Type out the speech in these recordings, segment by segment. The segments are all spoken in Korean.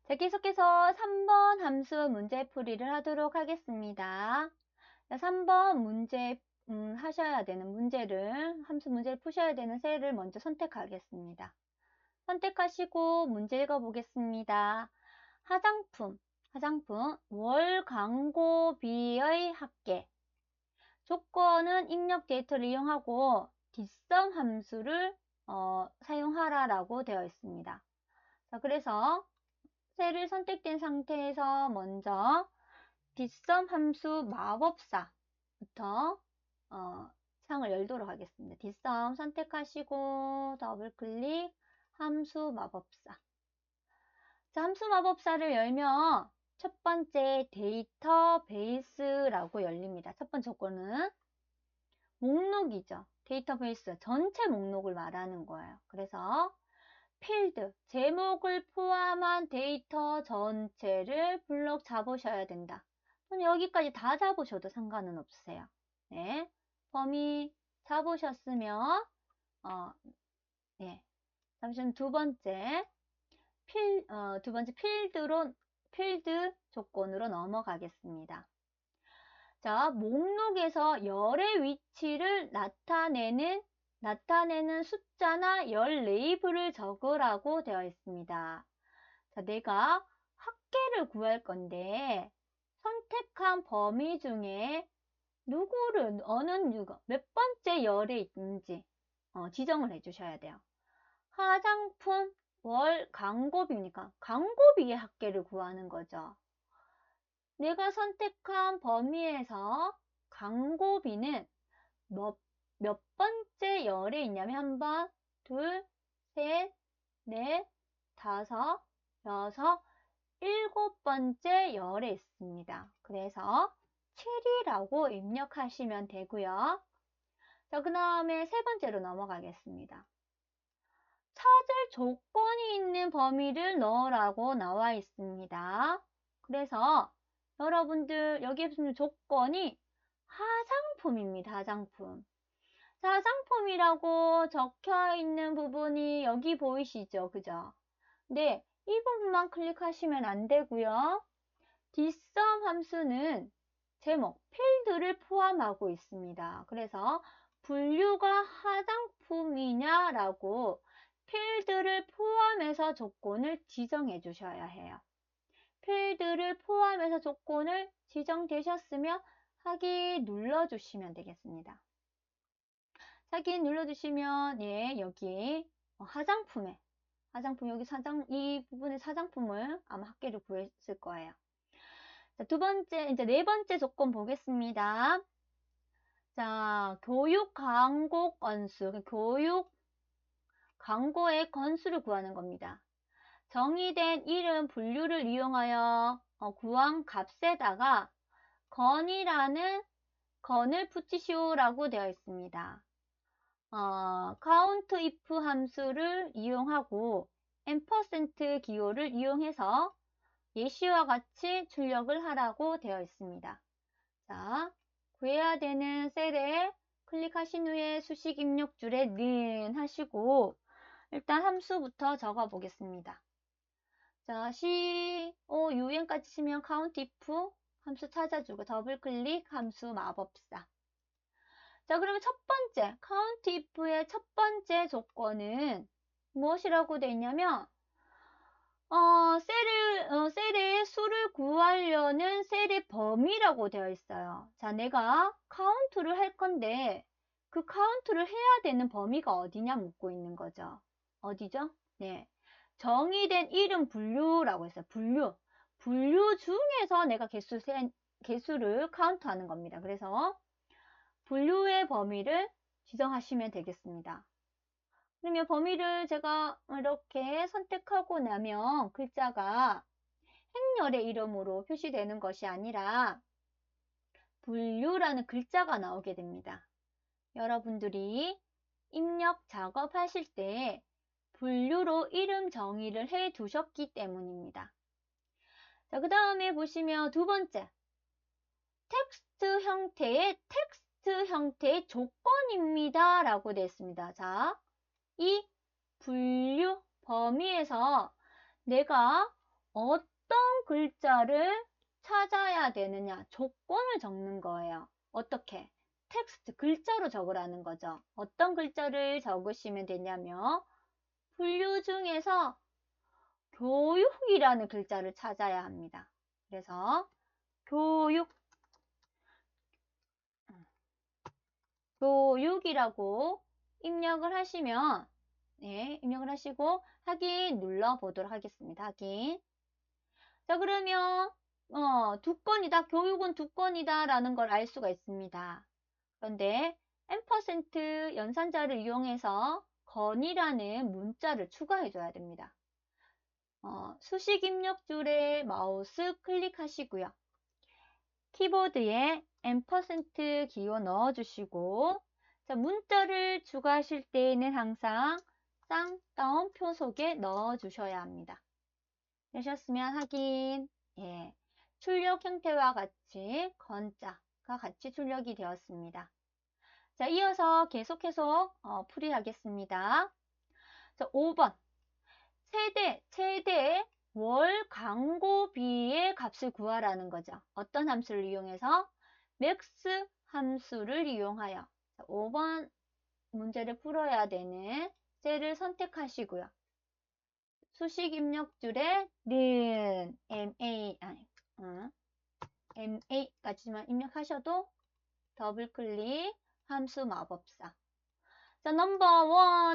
자, 계속해서 3번 함수 문제풀이를 하도록 하겠습니다. 자, 3번 문제 하셔야 되는 문제를, 함수 문제를 푸셔야 되는 셀을 먼저 선택하겠습니다. 선택하시고 문제 읽어보겠습니다. 화장품, 월 광고비의 합계. 조건은 입력 데이터를 이용하고 뒷섬 함수를 사용하라라고 되어 있습니다. 자, 그래서 셀을 선택된 상태에서 먼저 뒷섬 함수 마법사부터 창을 열도록 하겠습니다. 뒷섬 선택하시고 더블 클릭 함수 마법사. 자, 함수 마법사를 열면 첫 번째 데이터베이스라고 열립니다. 첫 번째 조건은 목록이죠. 데이터베이스 전체 목록을 말하는 거예요. 그래서 필드, 제목을 포함한 데이터 전체를 블록 잡으셔야 된다. 여기까지 다 잡으셔도 상관은 없으세요. 네. 범위 잡으셨으면, 네. 잠시만 두 번째 필드 조건으로 넘어가겠습니다. 자, 목록에서 열의 위치를 나타내는 숫자나 열 레이블을 적으라고 되어 있습니다. 자, 내가 합계를 구할 건데 선택한 범위 중에 몇 번째 열에 있는지 지정을 해주셔야 돼요. 화장품 월 광고비니까 광고비의 합계를 구하는 거죠. 내가 선택한 범위에서 광고비는 몇 번째 열에 있냐면 한 번, 둘, 셋, 넷, 다섯, 여섯, 일곱 번째 열에 있습니다. 그래서 7이라고 입력하시면 되고요. 자, 그 다음에 세 번째로 넘어가겠습니다. 찾을 조건이 있는 범위를 넣으라고 나와 있습니다. 그래서 여러분들 여기에 무슨 조건이 화장품입니다. 화장품. 자, 화장품이라고 적혀 있는 부분이 여기 보이시죠? 그죠? 네, 이 부분만 클릭하시면 안 되고요. 뒷섬 함수는 제목, 필드를 포함하고 있습니다. 그래서 분류가 화장품이냐라고 필드를 포함해서 조건을 지정해 주셔야 해요. 필드를 포함해서 조건을 지정되셨으면 확인 눌러주시면 되겠습니다. 확인 눌러주시면 예, 여기 화장품 여기 이 부분의 화장품을 아마 합계를 구했을 거예요. 자, 이제 네 번째 조건 보겠습니다. 자, 교육 광고 건수, 교육 광고의 건수를 구하는 겁니다. 정의된 이름 분류를 이용하여 구한 값에다가 건을 붙이시오라고 되어 있습니다. count if 함수를 이용하고 %, 기호를 이용해서 예시와 같이 출력을 하라고 되어 있습니다. 자, 구해야 되는 셀에 클릭하신 후에 수식 입력줄에 는 하시고 일단 함수부터 적어 보겠습니다. 자, COUN까지 치면 count if 함수 찾아주고 더블 클릭 함수 마법사. 자, 그러면 첫 번째 count if의 첫 번째 조건은 무엇이라고 되어 있냐면 셀의 수를 구하려는 셀의 범위라고 되어 있어요. 자, 내가 카운트를 할 건데 그 카운트를 해야 되는 범위가 어디냐 묻고 있는 거죠. 어디죠? 네. 정의된 이름 분류라고 했어요. 분류 중에서 내가 개수를 카운트하는 겁니다. 그래서 분류의 범위를 지정하시면 되겠습니다. 그러면 범위를 제가 이렇게 선택하고 나면 글자가 행렬의 이름으로 표시되는 것이 아니라 분류라는 글자가 나오게 됩니다. 여러분들이 입력 작업하실 때 분류로 이름 정의를 해 두셨기 때문입니다. 자, 그 다음에 보시면 두 번째 텍스트 형태의 조건입니다 라고 되어 있습니다. 자, 이 분류 범위에서 내가 어떤 글자를 찾아야 되느냐, 조건을 적는 거예요. 어떻게? 텍스트, 글자로 적으라는 거죠. 어떤 글자를 적으시면 되냐면 분류 중에서 교육이라는 글자를 찾아야 합니다. 그래서 교육, 교육이라고 입력을 하시면 네, 입력을 하시고 확인 눌러보도록 하겠습니다. 확인. 자, 그러면 두 건이다. 교육은 두 건이다 라는 걸 알 수가 있습니다. 그런데 %, 연산자를 이용해서 건이라는 문자를 추가해 줘야 됩니다. 수식 입력줄에 마우스 클릭하시고요. 키보드에 %, 기호 넣어주시고, 자, 문자를 추가하실 때에는 항상 쌍따옴표 속에 넣어주셔야 합니다. 되셨으면 확인. 예, 출력 형태와 같이 건자가 같이 출력이 되었습니다. 자, 이어서 계속해서 풀이하겠습니다. 자, 5번. 최대 월 광고비의 값을 구하라는 거죠. 어떤 함수를 이용해서? max 함수를 이용하여. 자, 5번 문제를 풀어야 되는 셀을 선택하시고요. 수식 입력줄에 는 MA까지만 입력하셔도 더블 클릭 함수 마법사. 자, 넘버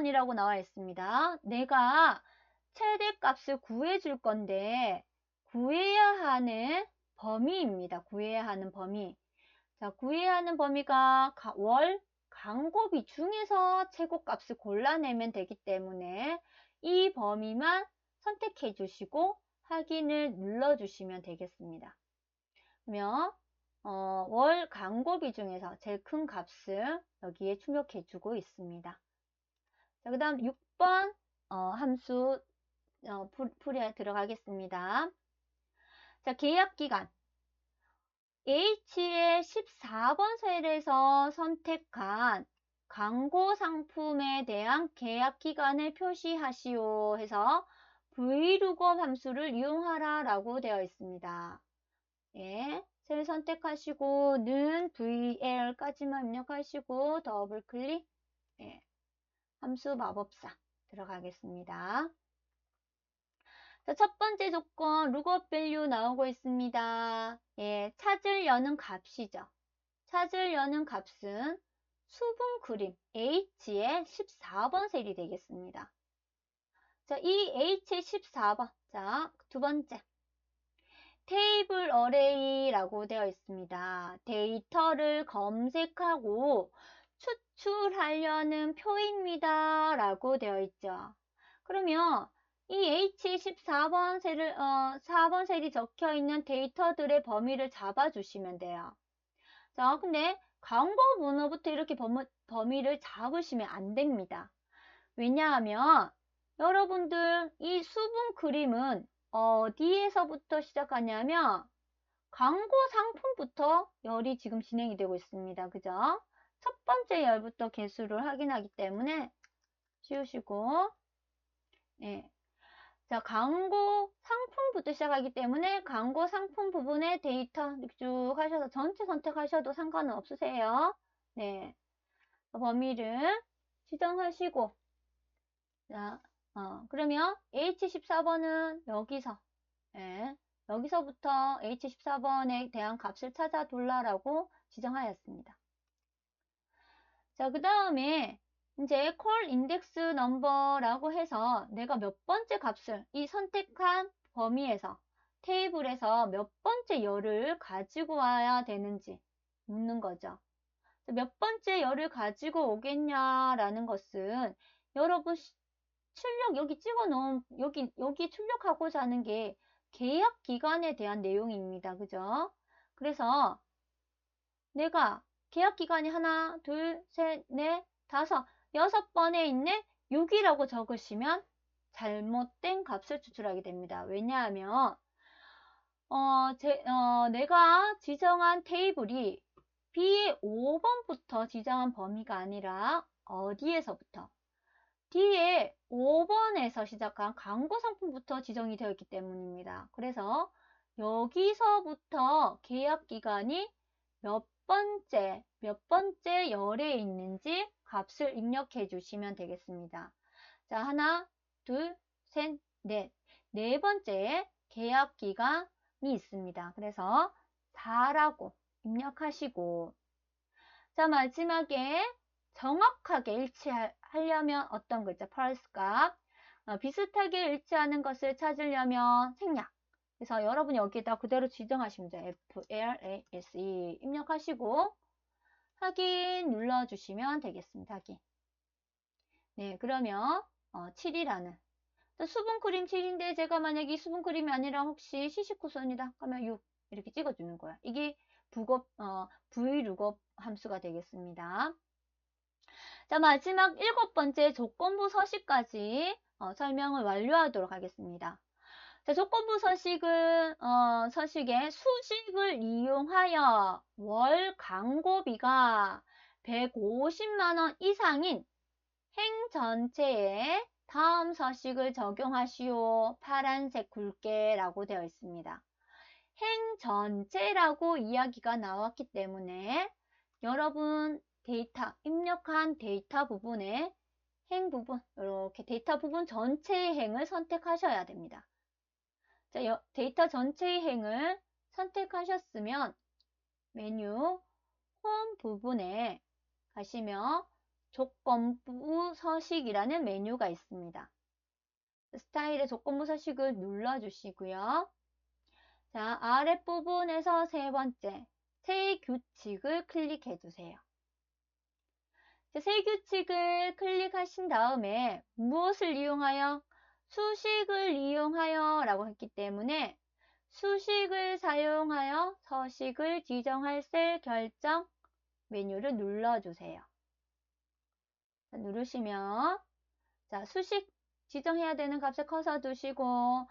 1이라고 나와 있습니다. 내가 최대값을 구해줄 건데 구해야 하는 범위입니다. 구해야 하는 범위. 자, 구해야 하는 범위가 월 광고비 중에서 최고값을 골라내면 되기 때문에 이 범위만 선택해 주시고 확인을 눌러 주시면 되겠습니다. 그러면 월 광고비 중에서 제일 큰 값을 여기에 출력해 주고 있습니다. 자, 그 다음 6번 함수 풀이에 들어가겠습니다. 자, 계약기간 H의 14번 셀에서 선택한 광고 상품에 대한 계약기간을 표시하시오 해서 VLOOKUP 함수를 이용하라 라고 되어 있습니다. 예, 셀 선택하시고 는 VL까지만 입력하시고 더블 클릭 예, 함수 마법사 들어가겠습니다. 자, 첫 번째 조건 lookup value 나오고 있습니다. 예, 찾으려는 값이죠. 찾으려는 값은 수분 그림 H의 14번 셀이 되겠습니다. 자, 이 H의 14번. 자, 두 번째. 테이블 어레이라고 되어 있습니다. 데이터를 검색하고 추출하려는 표입니다. 라고 되어 있죠. 그러면 이 H14번 셀을, 4번 셀이 적혀 있는 데이터들의 범위를 잡아주시면 돼요. 자, 근데 광고 문어부터 이렇게 범위를 잡으시면 안 됩니다. 왜냐하면 여러분들 이 수분 그림은 어디에서부터 시작하냐면 광고 상품부터 열이 지금 진행이 되고 있습니다. 그죠? 첫 번째 열부터 개수를 확인하기 때문에 지우시고 예. 자, 광고 상품부터 시작하기 때문에 광고 상품 부분의 데이터 쭉 하셔서 전체 선택하셔도 상관은 없으세요. 네. 범위를 지정하시고 자, 그러면 H14번은 여기서 예, 여기서부터 H14번에 대한 값을 찾아 둘라라고 지정하였습니다. 자, 그 다음에 이제 call index number라고 해서 내가 몇 번째 값을 이 선택한 범위에서 테이블에서 몇 번째 열을 가지고 와야 되는지 묻는 거죠. 몇 번째 열을 가지고 오겠냐라는 것은 여러분 출력 여기 찍어 놓은 여기 출력하고자 하는 게 계약 기간에 대한 내용입니다. 그죠? 그래서 내가 계약 기간이 하나, 둘, 셋, 넷, 다섯, 6번에 있네? 6이라고 적으시면 잘못된 값을 추출하게 됩니다. 왜냐하면 내가 지정한 테이블이 B의 5번부터 지정한 범위가 아니라 어디에서부터? 뒤에 5번에서 시작한 광고 상품부터 지정이 되어 있기 때문입니다. 그래서 여기서부터 계약 기간이 몇 번째 열에 있는지 값을 입력해 주시면 되겠습니다. 자, 하나, 둘, 셋, 넷. 네 번째에 계약 기간이 있습니다. 그래서 4라고 입력하시고, 자, 마지막에 정확하게 일치하려면 어떤 글자, 플러스 값, 비슷하게 일치하는 것을 찾으려면 생략. 그래서 여러분 여기에다 그대로 지정하시면 돼요. FLASE 입력하시고 확인 눌러주시면 되겠습니다. 확인. 네, 그러면 7이라는 수분크림 7인데 제가 만약에 수분크림이 아니라 혹시 시식쿠션이다 그러면 6 이렇게 찍어주는 거야. 이게 V룩업 함수가 되겠습니다. 자, 마지막 7번째 조건부 서식까지 설명을 완료하도록 하겠습니다. 자, 조건부 서식은 서식에 수식을 이용하여 월 광고비가 150만 원 이상인 행 전체에 다음 서식을 적용하시오. 파란색 굵게라고 되어 있습니다. 행 전체라고 이야기가 나왔기 때문에 여러분 입력한 데이터 부분에 행 부분, 이렇게 데이터 부분 전체의 행을 선택하셔야 됩니다. 자, 데이터 전체의 행을 선택하셨으면 메뉴 홈 부분에 가시면 조건부 서식이라는 메뉴가 있습니다. 스타일의 조건부 서식을 눌러주시고요. 자, 아랫부분에서 세 번째, 새 규칙을 클릭해 주세요. 새 규칙을 클릭하신 다음에 무엇을 이용하여? 수식을 이용하여 라고 했기 때문에 수식을 사용하여 서식을 지정할 셀 결정 메뉴를 눌러주세요. 자, 누르시면 자, 수식 지정해야 되는 값에 커서 두시고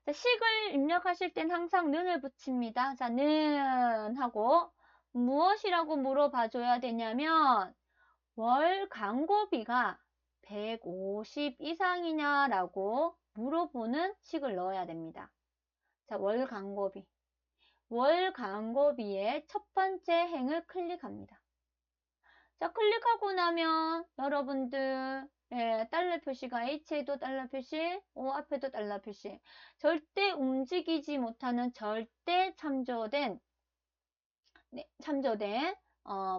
자, 식을 입력하실 땐 항상 는을 붙입니다. 자, 는 하고 무엇이라고 물어봐 줘야 되냐면 월 광고비가 150 이상이냐라고 물어보는 식을 넣어야 됩니다. 자, 월 광고비. 월 광고비의 첫 번째 행을 클릭합니다. 자, 클릭하고 나면 여러분들 달러 표시가 H에도 달러 표시, O 앞에도 달러 표시. 절대 움직이지 못하는 절대 참조된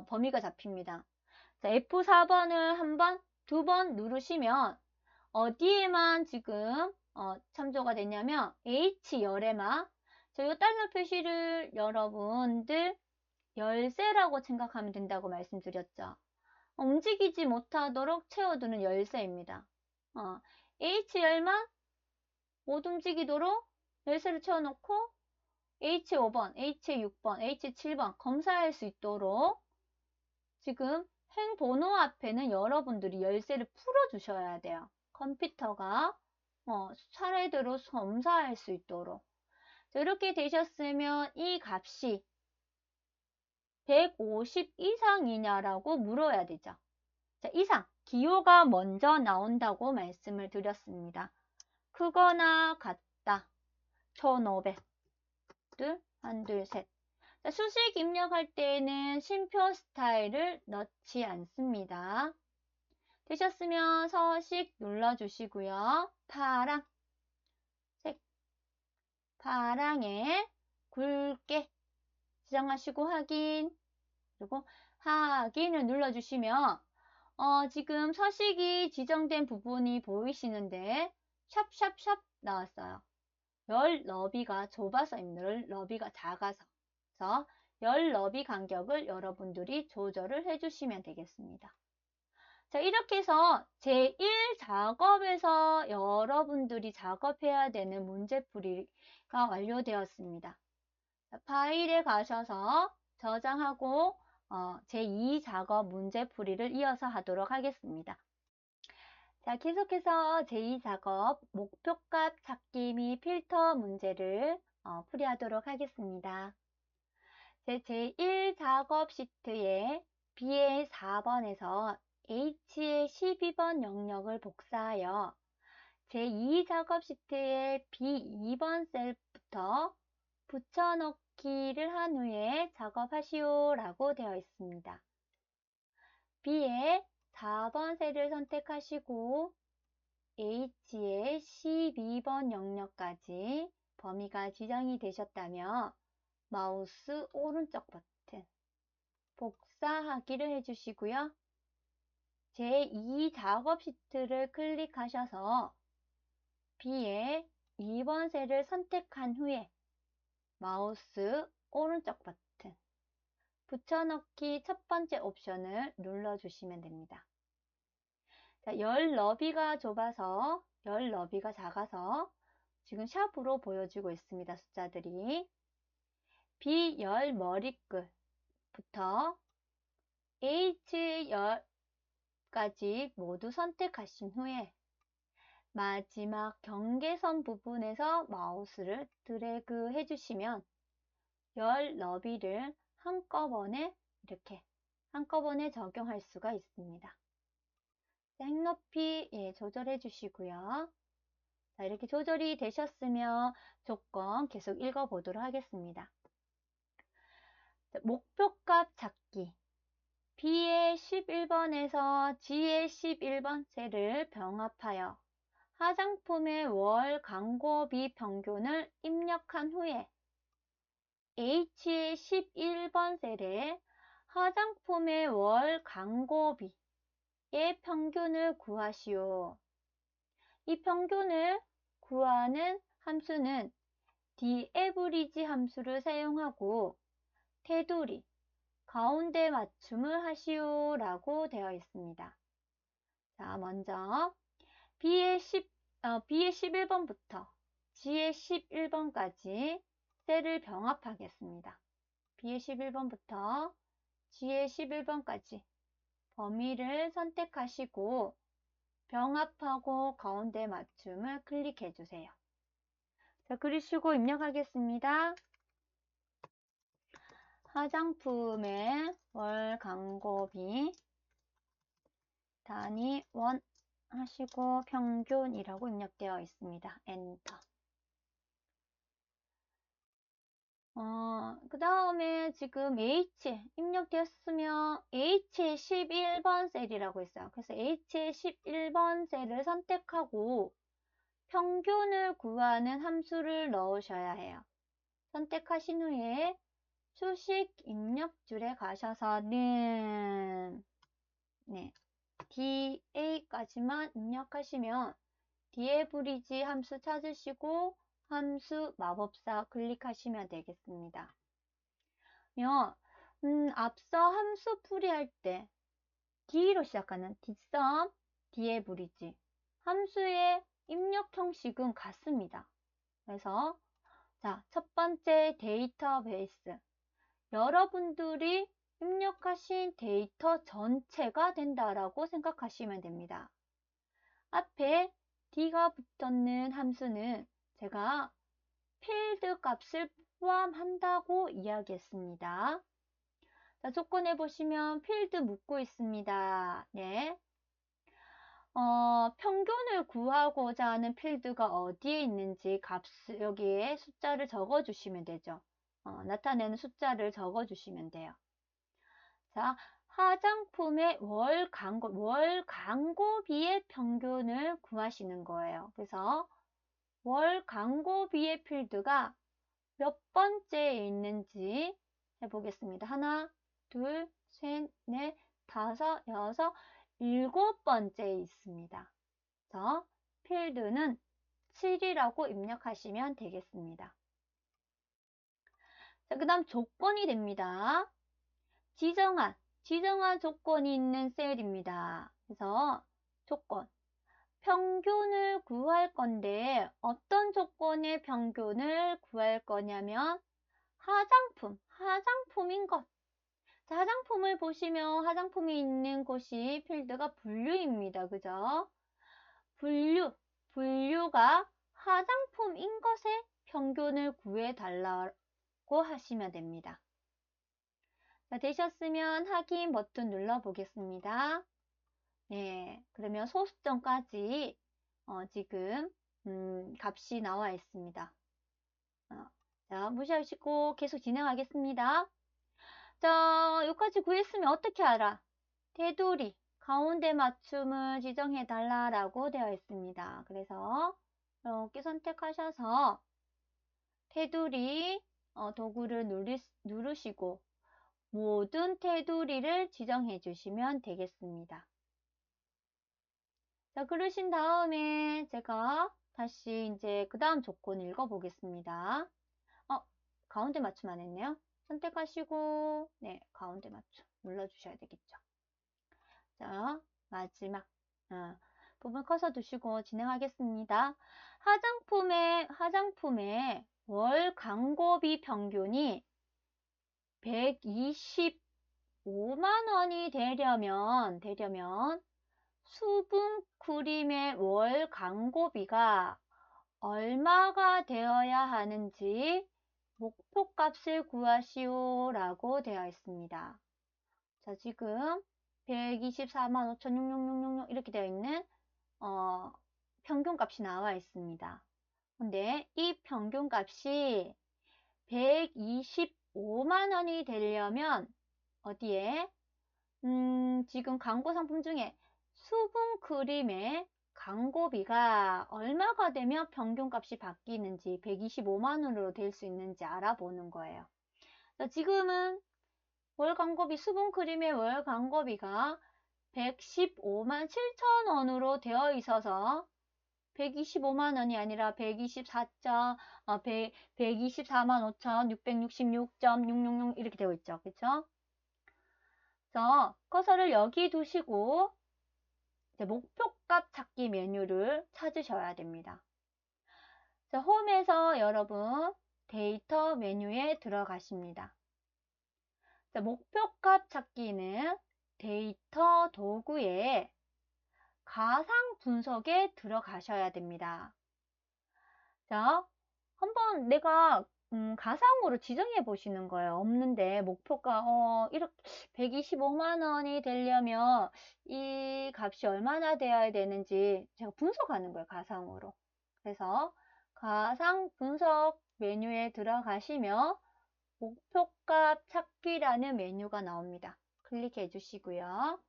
범위가 잡힙니다. 자, F4번을 한 번, 두 번 누르시면 어디에만 지금 참조가 되냐면 H열에만 이 달러 표시를 여러분들 열쇠라고 생각하면 된다고 말씀드렸죠. 움직이지 못하도록 채워두는 열쇠입니다. H열만 못 움직이도록 열쇠를 채워놓고 H5번, H6번, H7번 검사할 수 있도록 지금 행 번호 앞에는 여러분들이 열쇠를 풀어주셔야 돼요. 컴퓨터가 차례대로 검사할 수 있도록. 이렇게 되셨으면 이 값이 150 이상이냐라고 물어야 되죠. 자, 이상, 기호가 먼저 나온다고 말씀을 드렸습니다. 크거나 같다. 1500. 둘, 한, 둘, 셋. 자, 수식 입력할 때에는 쉼표 스타일을 넣지 않습니다. 되셨으면 서식 눌러주시고요. 파랑, 색, 파랑에 굵게 지정하시고 확인, 그리고 확인을 눌러주시면 지금 서식이 지정된 부분이 보이시는데 샵샵샵 나왔어요. 열 너비가 좁아서 열 너비가 작아서 그래서 열 너비 간격을 여러분들이 조절을 해주시면 되겠습니다. 자, 이렇게 해서 제1작업에서 여러분들이 작업해야 되는 문제풀이가 완료되었습니다. 자, 파일에 가셔서 저장하고 제2작업 문제풀이를 이어서 하도록 하겠습니다. 자, 계속해서 제2작업 목표값 찾기 및 필터 문제를 풀이하도록 하겠습니다. 제1작업 시트에 B의 4번에서 H의 12번 영역을 복사하여 제2작업 시트의 B2번 셀부터 붙여넣기를 한 후에 작업하시오 라고 되어 있습니다. B의 4번 셀을 선택하시고 H의 12번 영역까지 범위가 지정이 되셨다면 마우스 오른쪽 버튼 복사하기를 해주시고요. 제2작업 시트를 클릭하셔서 B의 2번 셀을 선택한 후에 마우스 오른쪽 버튼 붙여넣기 첫 번째 옵션을 눌러주시면 됩니다. 자, 열 너비가 좁아서 열 너비가 작아서 지금 샵으로 보여주고 있습니다. 숫자들이 B 열 머리끝부터 H 열까지 모두 선택하신 후에 마지막 경계선 부분에서 마우스를 드래그 해주시면 열 너비를 한꺼번에 이렇게 한꺼번에 적용할 수가 있습니다. 행높이 조절해 주시고요. 자, 이렇게 조절이 되셨으면 조건 계속 읽어보도록 하겠습니다. 자, 목표값 찾기 B의 11번에서 G의 11번 셀을 병합하여 화장품의 월 광고비 평균을 입력한 후에 H의 11번 셀에 화장품의 월 광고비의 평균을 구하시오. 이 평균을 구하는 함수는 dAverage 함수를 사용하고 테두리, 가운데 맞춤을 하시오 라고 되어 있습니다. 자, 먼저 B의 11번부터 G의 11번까지 셀을 병합하겠습니다. B의 11번부터 G의 11번까지 범위를 선택하시고 병합하고 가운데 맞춤을 클릭해 주세요. 자, 그리시고 입력하겠습니다. 화장품의 월 광고비 단위 원 하시고 평균이라고 입력되어 있습니다. 엔터. 그 다음에 지금 H 입력되었으면 H의 11번 셀이라고 있어요. 그래서 H의 11번 셀을 선택하고 평균을 구하는 함수를 넣으셔야 해요. 선택하신 후에 수식 입력줄에 가셔서는 DA까지만 입력하시면 dAverage 함수 찾으시고 함수 마법사 클릭하시면 되겠습니다. 앞서 함수 풀이할 때 D로 시작하는 뒷섬, dAverage 함수의 입력 형식은 같습니다. 그래서 자, 첫 번째 데이터베이스 여러분들이 입력하신 데이터 전체가 된다라고 생각하시면 됩니다. 앞에 D가 붙었는 함수는 제가 필드 값을 포함한다고 이야기했습니다. 자, 조건에 보시면 필드 묻고 있습니다. 네. 평균을 구하고자 하는 필드가 어디에 있는지 여기에 숫자를 적어 주시면 되죠. 나타내는 숫자를 적어 주시면 돼요. 자, 화장품의 월 광고비의 평균을 구하시는 거예요. 그래서 월 광고비의 필드가 몇 번째에 있는지 해보겠습니다. 하나, 둘, 셋, 넷, 다섯, 여섯, 7번째에 있습니다. 그래서 필드는 7이라고 입력하시면 되겠습니다. 자, 그 다음 조건이 됩니다. 지정한 조건이 있는 셀입니다. 그래서 조건, 평균을 구할 건데 어떤 조건의 평균을 구할 거냐면 화장품인 것. 자, 화장품을 보시면 화장품이 있는 곳이 필드가 분류입니다. 그죠? 분류가 화장품인 것의 평균을 구해달라고 하시면 됩니다. 자, 되셨으면 확인 버튼 눌러 보겠습니다. 네, 그러면 소수점까지 지금 값이 나와 있습니다. 자, 무시하시고 계속 진행하겠습니다. 자, 여기까지 구했으면 어떻게 알아? 테두리, 가운데 맞춤을 지정해 달라라고 되어 있습니다. 그래서 이렇게 선택하셔서 테두리 도구를 누르시고 모든 테두리를 지정해 주시면 되겠습니다. 자, 그러신 다음에 제가 다시 이제 그 다음 조건 읽어보겠습니다. 가운데 맞춤 안 했네요. 선택하시고, 네, 가운데 맞춤 눌러주셔야 되겠죠. 자, 마지막 부분 커서 두시고 진행하겠습니다. 화장품의 월 광고비 평균이 125만 원이 되려면 수분 크림의 월 광고비가 얼마가 되어야 하는지 목표값을 구하시오 라고 되어 있습니다. 자, 지금 124만 5,666 이렇게 되어 있는 평균값이 나와 있습니다. 근데 이 평균값이 125만 원이 되려면 어디에? 지금 광고 상품 중에 수분 크림의 광고비가 얼마가 되면 평균값이 바뀌는지 125만 원으로 될 수 있는지 알아보는 거예요. 지금은 월 광고비, 수분 크림의 월 광고비가 115만 7천 원으로 되어 있어서 125만 원이 아니라 124만 5,666.666 이렇게 되어 있죠. 그쵸? 그래서 커서를 여기 두시고 이제 목표값 찾기 메뉴를 찾으셔야 됩니다. 자, 홈에서 여러분 데이터 메뉴에 들어가십니다. 자, 목표값 찾기는 데이터 도구에 가상 분석에 들어가셔야 됩니다. 자, 한번 내가 가상으로 지정해 보시는 거예요. 없는데 목표가 이렇게 125만 원이 되려면 이 값이 얼마나 되어야 되는지 제가 분석하는 거예요. 가상으로. 그래서 가상 분석 메뉴에 들어가시면 목표값 찾기라는 메뉴가 나옵니다. 클릭해 주시고요.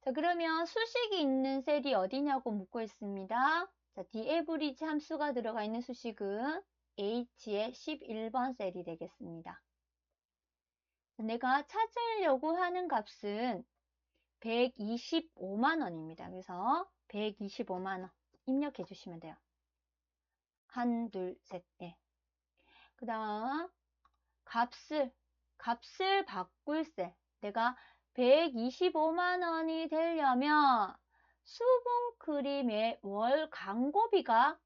자, 그러면 수식이 있는 셀이 어디냐고 묻고 있습니다. 자, 디에브리지 함수가 들어가 있는 수식은 H의 11번 셀이 되겠습니다. 내가 찾으려고 하는 값은 125만 원입니다. 그래서 125만 원 입력해 주시면 돼요. 1, 2, 3, 네. 그 다음 값을 바꿀 셀. 내가 125만 원이 되려면 수분 크림의 월 광고비가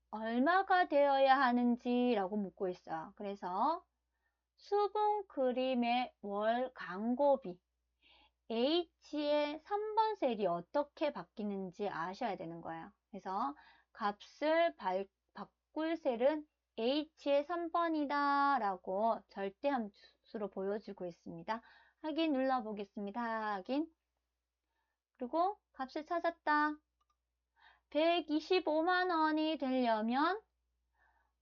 얼마가 되어야 하는지라고 묻고 있어요. 그래서 수분 크림의 월 광고비 H의 3번 셀이 어떻게 바뀌는지 아셔야 되는 거예요. 그래서 값을 바꿀 셀은 H의 3번이다 라고 절대함수로 보여주고 있습니다. 확인 눌러보겠습니다. 확인. 그리고 값을 찾았다. 125만 원이 되려면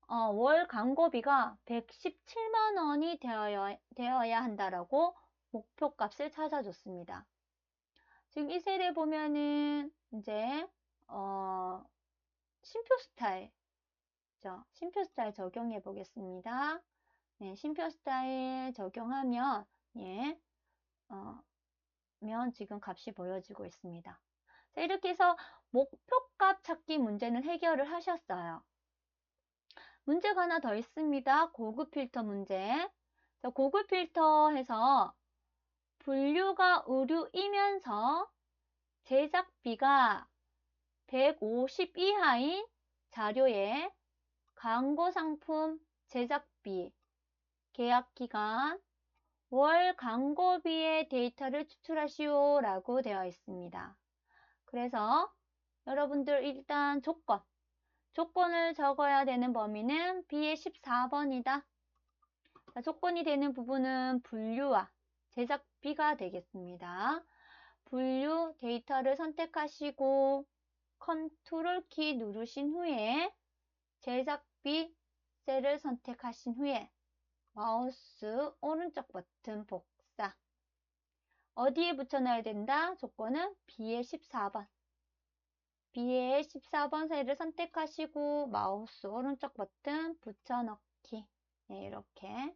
월 광고비가 117만 원이 되어야 한다라고 목표값을 찾아줬습니다. 지금 이 셀에 보면은 이제 쉼표 스타일, 쉼표 스타일 적용해 보겠습니다. 네, 쉼표 스타일 적용하면 예, 지금 값이 보여지고 있습니다. 자, 이렇게 해서 목표값 찾기 문제는 해결을 하셨어요. 문제가 하나 더 있습니다. 고급 필터 문제. 자, 고급 필터에서 분류가 의류이면서 제작비가 150 이하인 자료에 광고 상품 제작비, 계약기간, 월 광고비의 데이터를 추출하시오 라고 되어 있습니다. 그래서 여러분들 일단 조건을 적어야 되는 범위는 B의 14번이다. 자, 조건이 되는 부분은 분류와 제작비가 되겠습니다. 분류 데이터를 선택하시고 컨트롤 키 누르신 후에 제작비 셀을 선택하신 후에 마우스 오른쪽 버튼 복사. 어디에 붙여놔야 된다? 조건은 B의 14번. B의 14번 셀을 선택하시고 마우스 오른쪽 버튼 붙여넣기. 네, 이렇게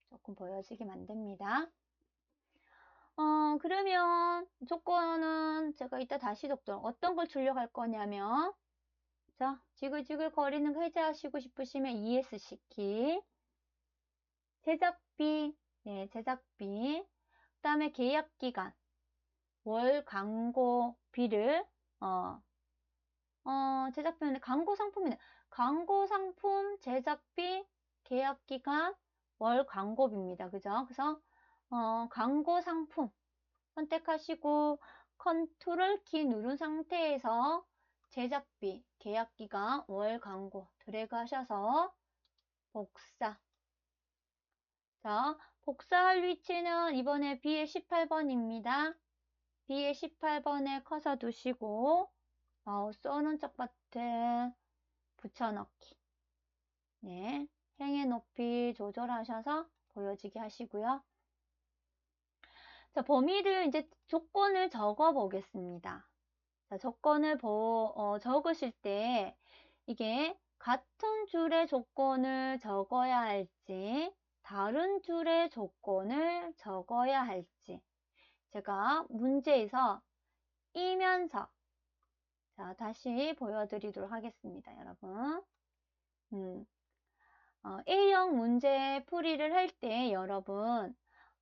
조금 보여지게 만듭니다. 그러면 조건은 제가 이따 다시 적도록 어떤 걸 출력할 거냐면 자, 지글지글 거리는 거 해제하시고 싶으시면 ESC 제작비, 네, 제작비. 그 다음에 계약기간, 월 광고비를, 제작비는 광고 상품이네. 광고 상품, 제작비, 계약기간, 월 광고비입니다. 그죠? 그래서, 광고 상품 선택하시고, 컨트롤 키 누른 상태에서 제작비, 계약기간, 월 광고 드래그 하셔서 복사. 자, 복사할 위치는 이번에 B의 18번입니다. B의 18번에 커서 두시고 마우스 오른쪽 버튼 붙여넣기. 네, 행의 높이 조절하셔서 보여지게 하시고요. 자, 범위를 이제 조건을 적어 보겠습니다. 자, 조건을 적으실 때 이게 같은 줄의 조건을 적어야 할지 다른 줄의 조건을 적어야 할지 제가 문제에서 이면서 자, 다시 보여드리도록 하겠습니다, 여러분. A형 문제 풀이를 할 때 여러분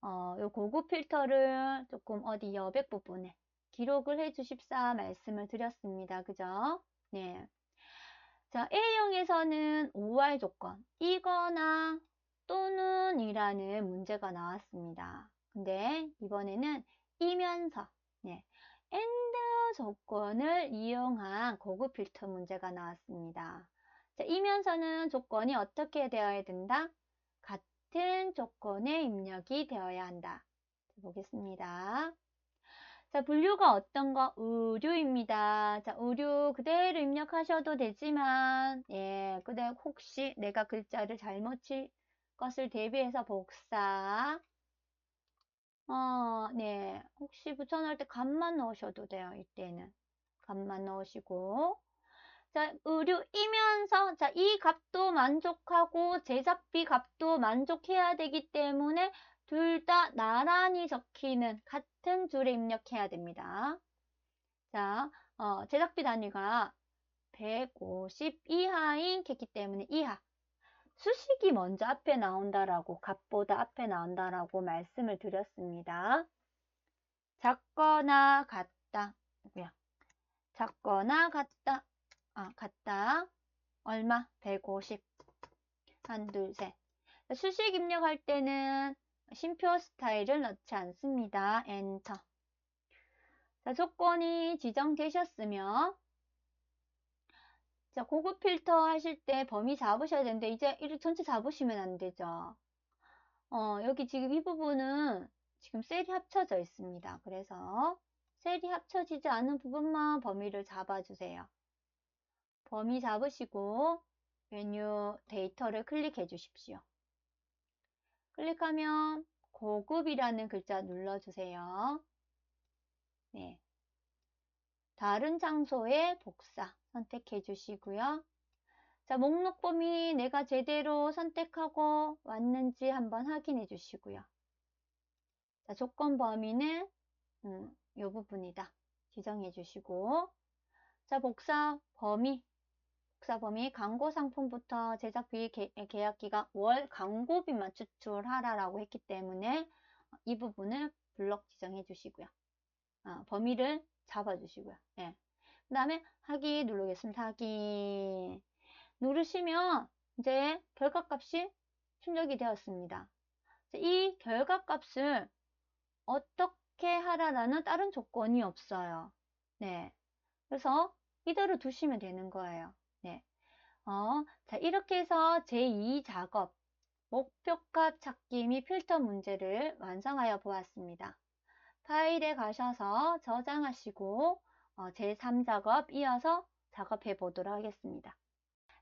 요 고급 필터를 조금 어디 여백 부분에 기록을 해 주십사 말씀을 드렸습니다. 그죠? 네. 자, A형에서는 OR 조건, 이거나 또는 이라는 문제가 나왔습니다. 근데 이번에는 이면서, 네, AND 조건을 이용한 고급 필터 문제가 나왔습니다. 자, 이면서는 조건이 어떻게 되어야 된다? 같은 조건의 입력이 되어야 한다. 보겠습니다. 자, 분류가 어떤 거? 의류입니다. 자, 의류 그대로 입력하셔도 되지만, 예, 그대로 혹시 내가 글자를 잘못 칠 것을 대비해서 복사. 네. 혹시 붙여넣을 때 값만 넣으셔도 돼요, 이때는. 값만 넣으시고. 자, 의류이면서, 자, 이 값도 만족하고 제작비 값도 만족해야 되기 때문에 둘 다 나란히 적히는 같은 줄에 입력해야 됩니다. 자, 제작비 단위가 150 이하인 겠기 때문에 이하. 수식이 먼저 앞에 나온다라고, 값보다 앞에 나온다라고 말씀을 드렸습니다. 작거나 같다. 작거나 같다. 같다. 얼마? 150. 한, 둘, 셋. 수식 입력할 때는 쉼표 스타일을 넣지 않습니다. 엔터. 자, 조건이 지정되셨으면 자, 고급 필터 하실 때 범위 잡으셔야 되는데 이제 이렇게 전체 잡으시면 안 되죠. 여기 지금 이 부분은 지금 셀이 합쳐져 있습니다. 그래서 셀이 합쳐지지 않은 부분만 범위를 잡아주세요. 범위 잡으시고 메뉴 데이터를 클릭해 주십시오. 클릭하면 고급이라는 글자 눌러주세요. 네. 다른 장소에 복사 선택해 주시고요. 자, 목록 범위 내가 제대로 선택하고 왔는지 한번 확인해 주시고요. 자, 조건 범위는 이 부분이다. 지정해 주시고 자, 복사 범위 광고 상품부터 제작비 계약기간 월 광고비만 추출하라라고 했기 때문에 이 부분을 블럭 지정해 주시고요. 범위를 잡아 주시고요. 예. 그 다음에 확인 누르겠습니다. 확인 누르시면 이제 결과값이 출력이 되었습니다. 이 결과값을 어떻게 하라라는 다른 조건이 없어요. 네. 그래서 이대로 두시면 되는 거예요. 네. 자, 이렇게 해서 제2 작업, 목표값 찾기 및 필터 문제를 완성하여 보았습니다. 파일에 가셔서 저장하시고 제3작업 이어서 작업해 보도록 하겠습니다.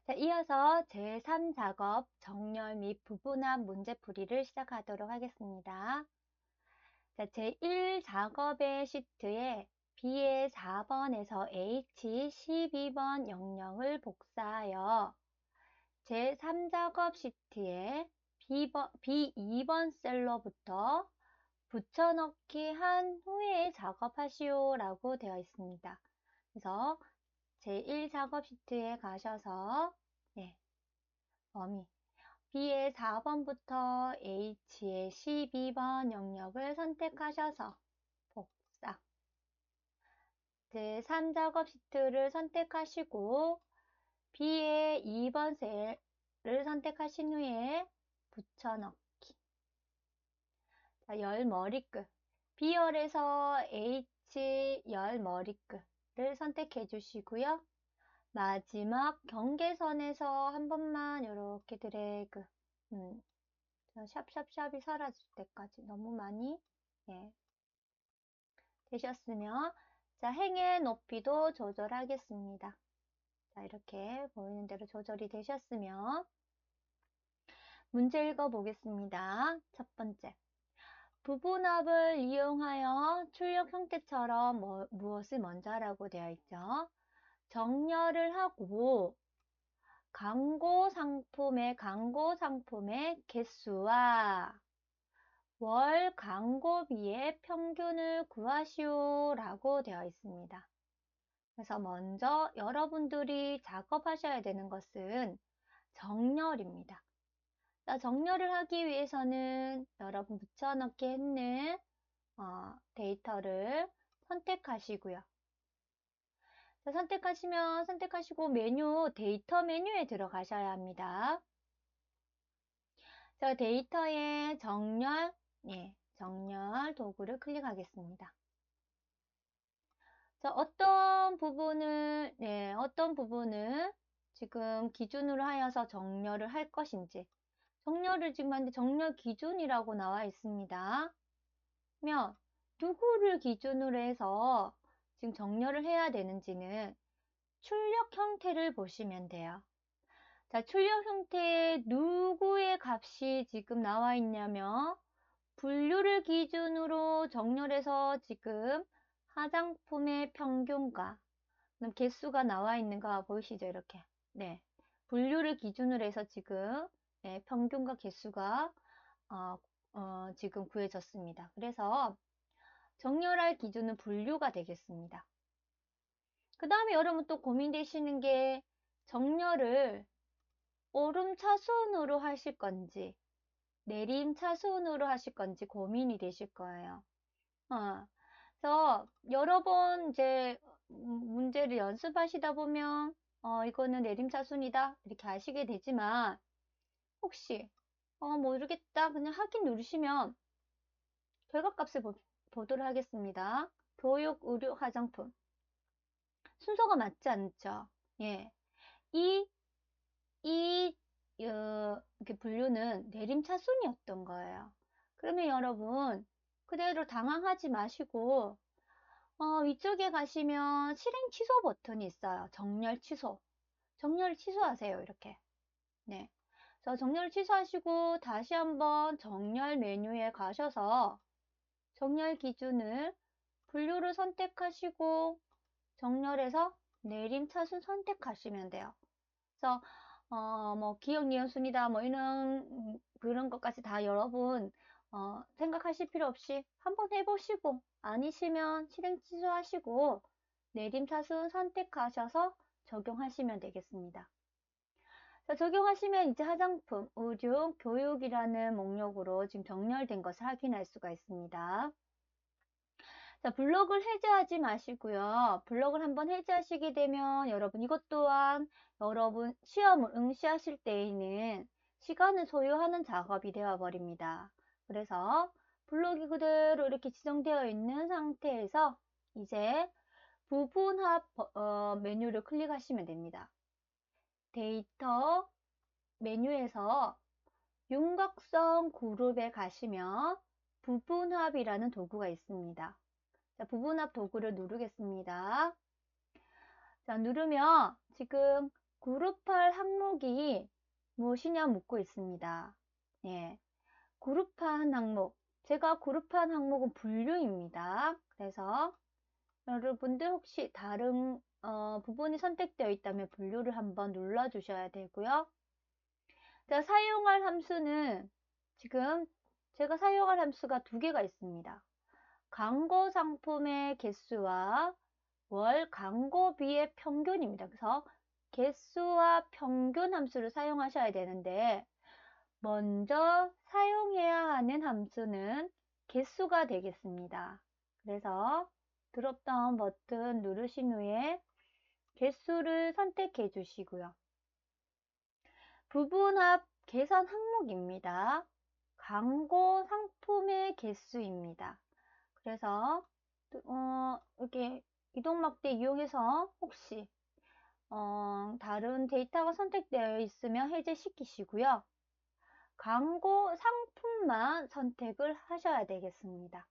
자, 이어서 제3작업 정렬 및 부분합 문제풀이를 시작하도록 하겠습니다. 자, 제1작업의 시트에 B의 4번에서 H 12번 영역을 복사하여 제3작업 시트에 B2번 셀로부터 붙여넣기 한 후에 작업하시오 라고 되어 있습니다. 그래서 제1작업 시트에 가셔서 범위 B의 4번부터 H의 12번 영역을 선택하셔서 복사 제3작업 시트를 선택하시고 B의 2번 셀을 선택하신 후에 붙여넣기 자, 열 머리끝 B열에서 H 열 머리끝을 선택해 주시고요. 마지막 경계선에서 한 번만 이렇게 드래그 샵샵샵이 사라질 때까지 너무 많이 되셨으면 자, 행의 높이도 조절하겠습니다. 자, 이렇게 보이는 대로 조절이 되셨으면 문제 읽어보겠습니다. 첫 번째, 부분합을 이용하여 출력 형태처럼 무엇을 먼저 하라고 되어 있죠? 정렬을 하고 광고 상품의 개수와 월 광고비의 평균을 구하시오 라고 되어 있습니다. 그래서 먼저 여러분들이 작업하셔야 되는 것은 정렬입니다. 정렬을 하기 위해서는 여러분 붙여넣기 했는 데이터를 선택하시고요. 자, 선택하시고 데이터 메뉴에 들어가셔야 합니다. 자, 데이터에 정렬 도구를 클릭하겠습니다. 자, 어떤 부분을 지금 기준으로 하여서 정렬을 할 것인지 정렬을 지금 하는데 정렬 기준이라고 나와 있습니다. 그러면 누구를 기준으로 해서 지금 정렬을 해야 되는지는 출력 형태를 보시면 돼요. 자, 출력 형태에 누구의 값이 지금 나와 있냐면 분류를 기준으로 정렬해서 지금 화장품의 평균가 그럼 개수가 나와 있는 거 보이시죠? 이렇게 분류를 기준으로 해서 지금 평균과 개수가 지금 구해졌습니다. 그래서 정렬할 기준은 분류가 되겠습니다. 그 다음에 여러분 또 고민되시는 게 정렬을 오름차순으로 하실 건지 내림차순으로 하실 건지 고민이 되실 거예요. 그래서 여러 번 이제 문제를 연습하시다 보면 이거는 내림차순이다 이렇게 아시게 되지만 혹시 모르겠다 그냥 확인 누르시면 결과값을 보도록 하겠습니다. 교육, 의료, 화장품 순서가 맞지 않죠? 예. 이렇게 분류는 내림차순이었던 거예요. 그러면 여러분 그대로 당황하지 마시고 위쪽에 가시면 실행 취소 버튼이 있어요. 정렬 취소. 정렬 취소하세요. 이렇게. 그래서 정렬 취소하시고 다시 한번 정렬 메뉴에 가셔서 정렬 기준을 분류를 선택하시고 정렬해서 내림차순 선택하시면 돼요. 그래서 기억 니은 순이다 이런 그런 것까지 다 여러분 생각하실 필요 없이 한번 해보시고 아니시면 실행 취소하시고 내림차순 선택하셔서 적용하시면 되겠습니다. 자, 적용하시면 이제 화장품, 의료, 교육이라는 목록으로 지금 정렬된 것을 확인할 수가 있습니다. 자, 블록을 해제하지 마시고요. 블록을 한번 해제하시게 되면 여러분 이것 또한 여러분 시험을 응시하실 때에는 시간을 소요하는 작업이 되어 버립니다. 그래서 블록이 그대로 이렇게 지정되어 있는 상태에서 이제 부분합 메뉴를 클릭하시면 됩니다. 데이터 메뉴에서 윤곽선 그룹에 가시면 부분합이라는 도구가 있습니다. 자, 부분합 도구를 누르겠습니다. 자, 누르면 지금 그룹할 항목이 무엇이냐 묻고 있습니다. 예, 그룹한 항목. 제가 그룹한 항목은 분류입니다. 그래서 여러분들 혹시 다른 부분이 선택되어 있다면 분류를 한번 눌러주셔야 되고요. 자, 사용할 함수는 지금 제가 사용할 함수가 두 개가 있습니다. 광고 상품의 개수와 월 광고비의 평균입니다. 그래서 개수와 평균 함수를 사용하셔야 되는데 먼저 사용해야 하는 함수는 개수가 되겠습니다. 그래서 드롭다운 버튼 누르신 후에 개수를 선택해 주시고요. 부분합 계산 항목입니다. 광고 상품의 개수입니다. 그래서 이렇게 이동막대 이용해서 혹시 다른 데이터가 선택되어 있으면 해제시키시고요. 광고 상품만 선택을 하셔야 되겠습니다.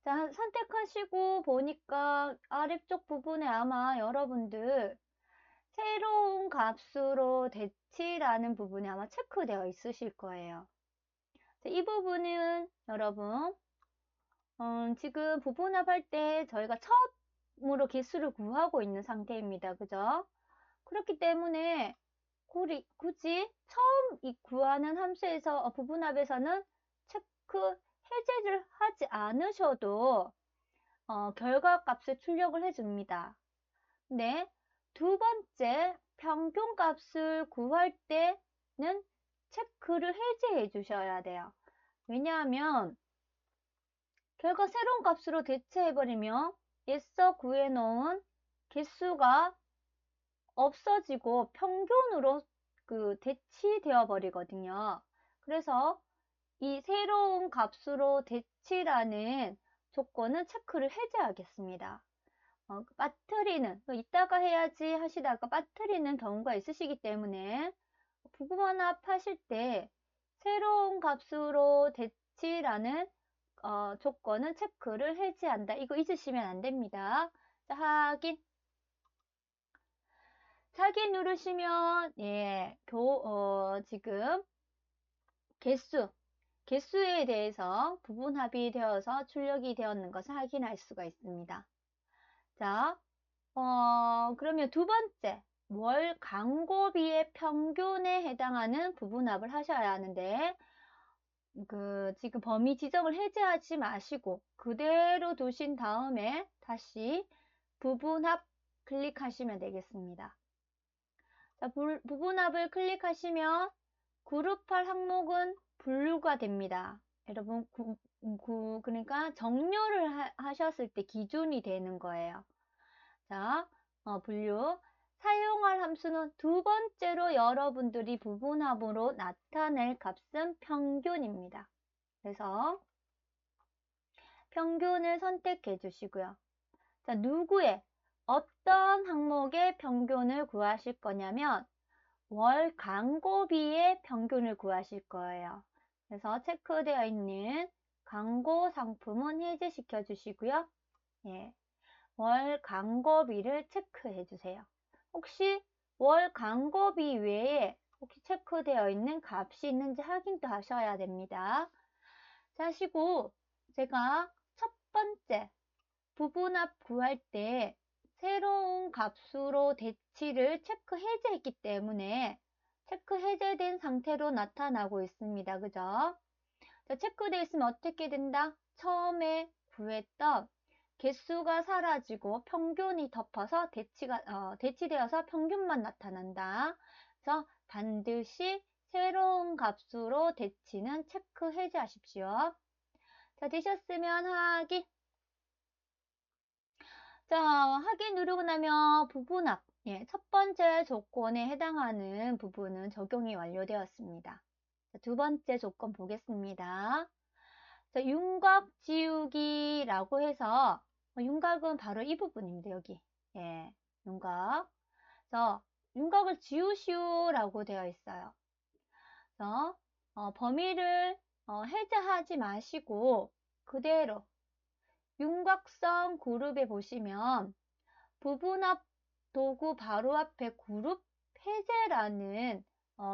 자, 선택하시고 보니까 아래쪽 부분에 아마 여러분들 새로운 값으로 대치라는 부분이 아마 체크되어 있으실 거예요. 이 부분은 여러분 지금 부분합할 때 저희가 처음으로 개수를 구하고 있는 상태입니다. 그죠? 그렇기 때문에 굳이 처음 구하는 함수에서 부분합에서는 체크 해제를 하지 않으셔도 결과값을 출력을 해줍니다. 네, 두 번째 평균값을 구할 때는 체크를 해제해 주셔야 돼요. 왜냐하면 결과 새로운 값으로 대체해버리면 애써 구해놓은 개수가 없어지고 평균으로 대치되어 버리거든요. 그래서 이 새로운 값으로 대치라는 조건은 체크를 해제하겠습니다. 빠뜨리는, 이따가 해야지 하시다가 빠뜨리는 경우가 있으시기 때문에 부분합 하실 때 새로운 값으로 대치라는 조건은 체크를 해제한다. 이거 잊으시면 안 됩니다. 자, 확인 누르시면 예, 지금 개수에 대해서 부분합이 되어서 출력이 되었는 것을 확인할 수가 있습니다. 자, 그러면 두 번째, 월 광고비의 평균에 해당하는 부분합을 하셔야 하는데, 지금 범위 지정을 해제하지 마시고, 그대로 두신 다음에 다시 부분합 클릭하시면 되겠습니다. 자, 부분합을 클릭하시면 그룹할 항목은 분류가 됩니다. 여러분, 그러니까 정렬을 하셨을 때 기준이 되는 거예요. 자, 분류. 사용할 함수는 두 번째로 여러분들이 부분합으로 나타낼 값은 평균입니다. 그래서 평균을 선택해 주시고요. 자, 어떤 항목의 평균을 구하실 거냐면 월 광고비의 평균을 구하실 거예요. 그래서 체크되어 있는 광고 상품은 해제시켜 주시고요. 예. 월 광고비를 체크해 주세요. 혹시 월 광고비 외에 혹시 체크되어 있는 값이 있는지 확인도 하셔야 됩니다. 자, 하시고 제가 첫 번째 부분합 구할 때 새로운 값으로 대치를 체크 해제했기 때문에 체크 해제된 상태로 나타나고 있습니다. 그죠? 자, 체크되어 있으면 어떻게 된다? 처음에 구했던 개수가 사라지고 평균이 덮어서 대치되어서 평균만 나타난다. 그래서 반드시 새로운 값으로 대치는 체크 해제하십시오. 자, 되셨으면 확인. 자, 확인 누르고 나면 부분합. 예, 첫 번째 조건에 해당하는 부분은 적용이 완료되었습니다. 자, 두 번째 조건 보겠습니다. 자, 윤곽 지우기라고 해서 윤곽은 바로 이 부분입니다. 여기. 예, 윤곽. 그래서 윤곽을 지우시오라고 되어 있어요. 그래서 범위를 해제하지 마시고 그대로 윤곽선 그룹에 보시면 부분 앞 도구 바로 앞에 그룹 해제라는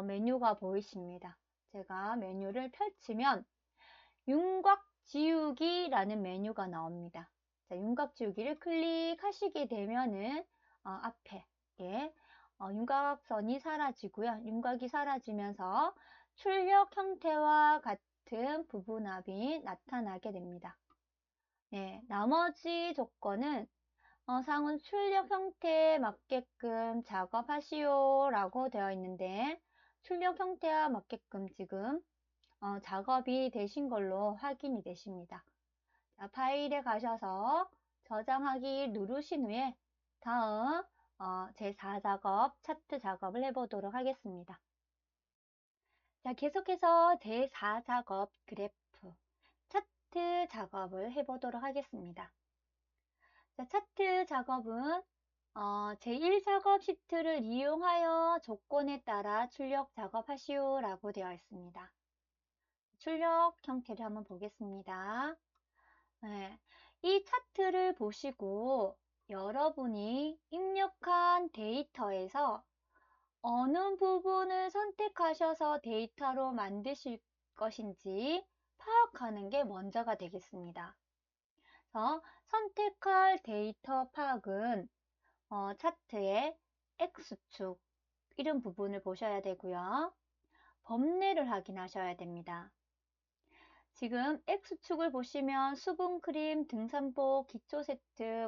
메뉴가 보이십니다. 제가 메뉴를 펼치면 윤곽 지우기라는 메뉴가 나옵니다. 자, 윤곽 지우기를 클릭하시게 되면은 앞에 윤곽선이 사라지고요. 윤곽이 사라지면서 출력 형태와 같은 부분합이 나타나게 됩니다. 네, 나머지 조건은 상은 출력 형태에 맞게끔 작업하시오 라고 되어 있는데 출력 형태와 맞게끔 지금 작업이 되신 걸로 확인이 되십니다. 자, 파일에 가셔서 저장하기 누르신 후에 다음 제4작업 차트 작업을 해보도록 하겠습니다. 자, 계속해서 제4작업 그래프 차트 작업을 해보도록 하겠습니다. 자, 차트 작업은 제1작업 시트를 이용하여 조건에 따라 출력 작업하시오 라고 되어 있습니다. 출력 형태를 한번 보겠습니다. 네, 이 차트를 보시고 여러분이 입력한 데이터에서 어느 부분을 선택하셔서 데이터로 만드실 것인지 파악하는 게 먼저가 되겠습니다. 선택할 데이터 파악은 차트의 X축 이런 부분을 보셔야 되고요. 범례를 확인하셔야 됩니다. 지금 X축을 보시면 수분크림, 등산복, 기초세트,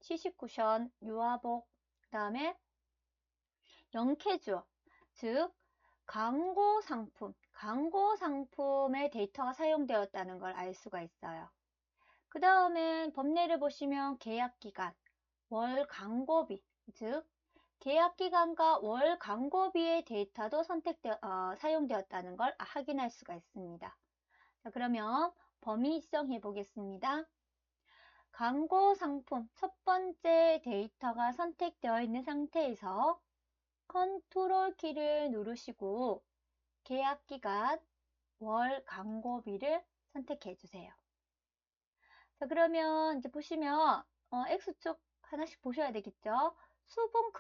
시식 쿠션, 유아복, 그 다음에 영케주어, 즉 광고 상품의 데이터가 사용되었다는 걸 알 수가 있어요. 그 다음에 범례를 보시면 계약기간, 월 광고비, 즉 계약기간과 월 광고비의 데이터도 사용되었다는 걸 확인할 수가 있습니다. 자, 그러면 범위 지정해 보겠습니다. 광고 상품 첫 번째 데이터가 선택되어 있는 상태에서 컨트롤 키를 누르시고 계약기간, 월 광고비를 선택해 주세요. 자, 그러면 이제 보시면 X축 하나씩 보셔야 되겠죠? 수분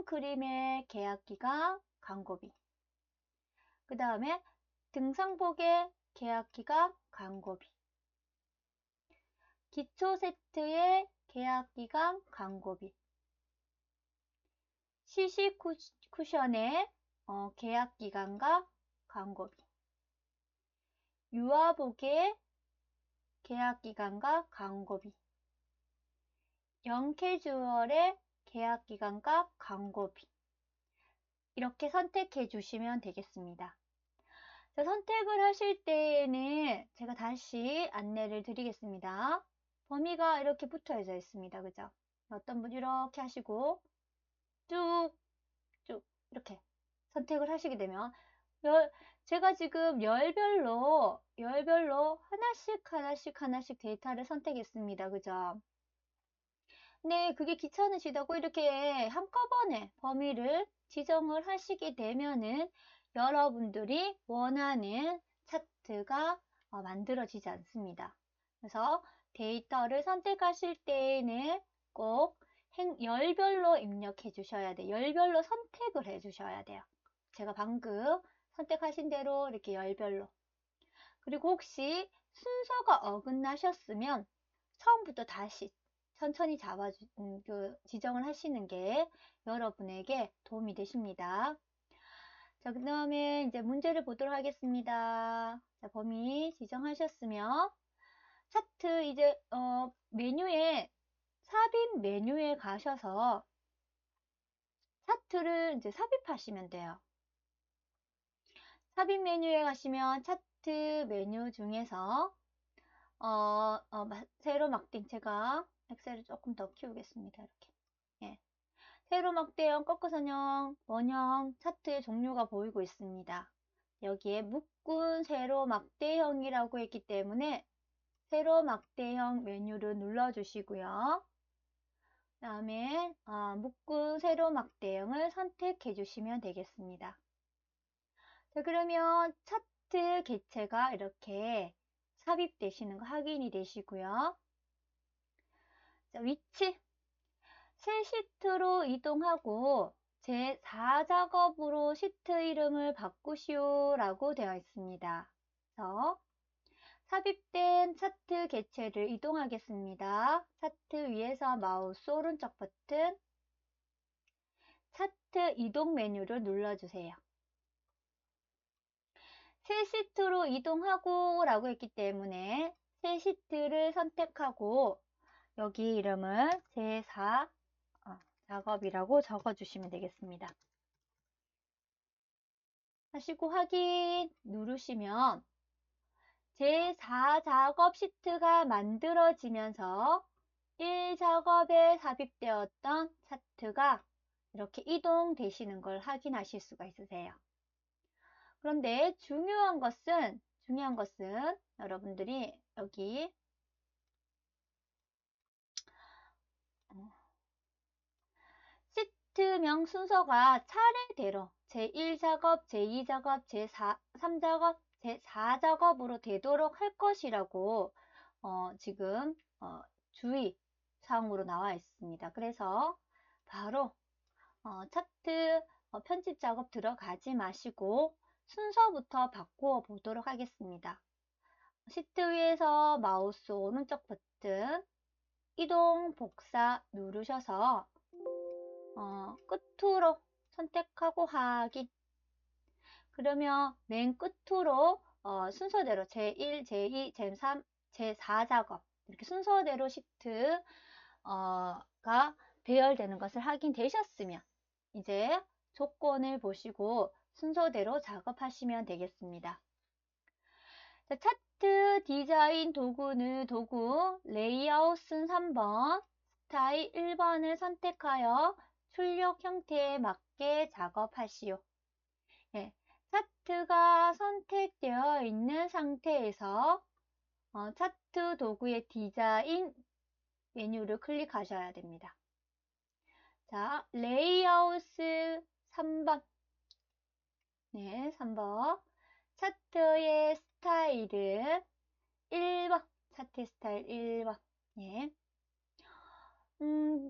크림의 계약기간, 광고비. 그 다음에 등산복의 계약기간, 광고비. 기초 세트의 계약기간, 광고비. 시식 쿠션의 계약기간과 광고비. 유아복의 계약기간과 광고비. 영캐주얼의 계약기간과 광고비. 이렇게 선택해 주시면 되겠습니다. 자, 선택을 하실 때에는 제가 다시 안내를 드리겠습니다. 범위가 이렇게 붙어져 있습니다. 그죠? 어떤 분 이렇게 하시고 쭉 이렇게 선택을 하시게 되면 제가 지금 열별로 하나씩 데이터를 선택했습니다. 그죠? 네, 그게 귀찮으시다고 이렇게 한꺼번에 범위를 지정을 하시게 되면은 여러분들이 원하는 차트가 만들어지지 않습니다. 그래서 데이터를 선택하실 때에는 꼭 열별로 입력해 주셔야 돼요. 열별로 선택을 해 주셔야 돼요. 제가 방금 선택하신 대로 이렇게 열별로. 그리고 혹시 순서가 어긋나셨으면 처음부터 다시 천천히 지정을 하시는 게 여러분에게 도움이 되십니다. 자, 그 다음에 이제 문제를 보도록 하겠습니다. 자, 범위 지정하셨으면 차트 이제 메뉴에 삽입 메뉴에 가셔서 차트를 이제 삽입하시면 돼요. 삽입 메뉴에 가시면 차트 메뉴 중에서 세로 막대형 제가 엑셀을 조금 더 키우겠습니다. 이렇게. 예. 세로 막대형, 꺾어선형, 원형 차트의 종류가 보이고 있습니다. 여기에 묶은 세로 막대형이라고 했기 때문에 세로 막대형 메뉴를 눌러주시고요. 그 다음에 묶은 세로 막대형을 선택해 주시면 되겠습니다. 자, 그러면 차트 개체가 이렇게 삽입되시는 거 확인이 되시고요. 자, 위치. 새 시트로 이동하고 제4작업으로 시트 이름을 바꾸시오 라고 되어 있습니다. 그래서 삽입된 차트 개체를 이동하겠습니다. 차트 위에서 마우스 오른쪽 버튼 차트 이동 메뉴를 눌러주세요. 새 시트로 이동하고 라고 했기 때문에 새 시트를 선택하고 여기 이름을 제4 작업이라고 적어주시면 되겠습니다. 하시고 확인 누르시면 제4작업 시트가 만들어지면서 1작업에 삽입되었던 차트가 이렇게 이동되시는 걸 확인하실 수가 있으세요. 그런데 중요한 것은 여러분들이 여기 시트명 순서가 차례대로 제1작업, 제2작업, 제3작업, 제4작업으로 되도록 할 것이라고 지금 주의사항으로 나와 있습니다. 그래서 바로 차트 편집 작업 들어가지 마시고 순서부터 바꾸어 보도록 하겠습니다. 시트 위에서 마우스 오른쪽 버튼 이동 복사 누르셔서 끝으로 선택하고 확인. 그러면 맨 끝으로 순서대로 제1, 제2, 제3, 제4작업 이렇게 순서대로 시트가 배열되는 것을 확인되셨으면 이제 조건을 보시고 순서대로 작업하시면 되겠습니다. 자, 차트 디자인 도구는 도구 레이아웃은 3번, 스타일 1번을 선택하여 출력 형태에 맞게 작업하시오. 네, 차트가 선택되어 있는 상태에서 차트 도구의 디자인 메뉴를 클릭하셔야 됩니다. 자, 레이아웃 3번. 네, 3번. 차트의 스타일은 1번. 차트 스타일 1번. 예.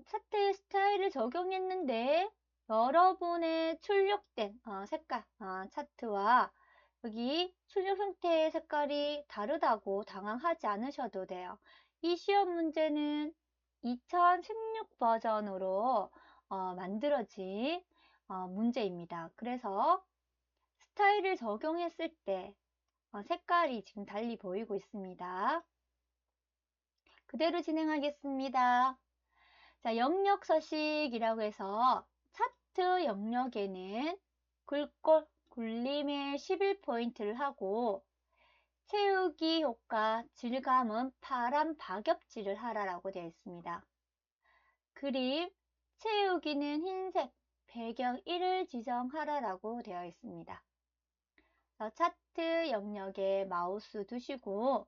차트 스타일을 적용했는데 여러분의 출력된 색깔, 차트와 여기 출력 형태의 색깔이 다르다고 당황하지 않으셔도 돼요. 이 시험 문제는 2016 버전으로 만들어진 문제입니다. 그래서 스타일을 적용했을 때 색깔이 지금 달리 보이고 있습니다. 그대로 진행하겠습니다. 자, 영역 서식이라고 해서 차트 영역에는 글꼴, 굴림에 11포인트를 하고 채우기 효과, 질감은 파란 박엽질을 하라고 되어 있습니다. 그림, 채우기는 흰색, 배경 1을 지정하라고 되어 있습니다. 차트 영역에 마우스 두시고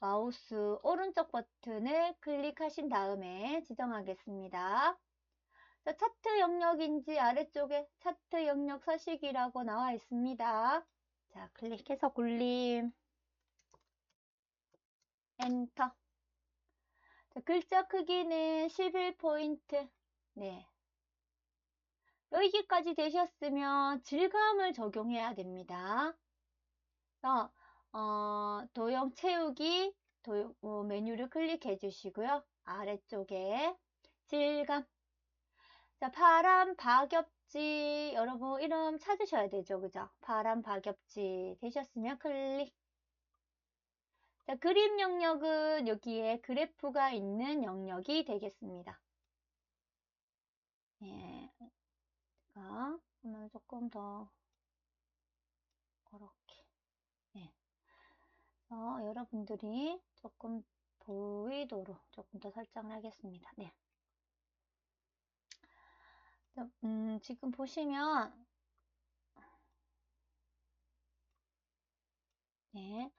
마우스 오른쪽 버튼을 클릭하신 다음에 지정하겠습니다. 자, 차트 영역인지 아래쪽에 차트 영역 서식이라고 나와 있습니다. 자, 클릭해서 굴림, 엔터. 자, 글자 크기는 11포인트. 네. 여기까지 되셨으면 질감을 적용해야 됩니다. 도형 채우기 메뉴를 클릭해 주시고요. 아래쪽에 질감. 자, 파란 박엽지 여러분 이름 찾으셔야 되죠. 그죠? 파란 박엽지 되셨으면 클릭. 자, 그림 영역은 여기에 그래프가 있는 영역이 되겠습니다. 예. 자, 오늘 조금 더 이렇게. 네. 여러분들이 조금 보이도록 조금 더 설정을 하겠습니다. 네. 지금 보시면 네.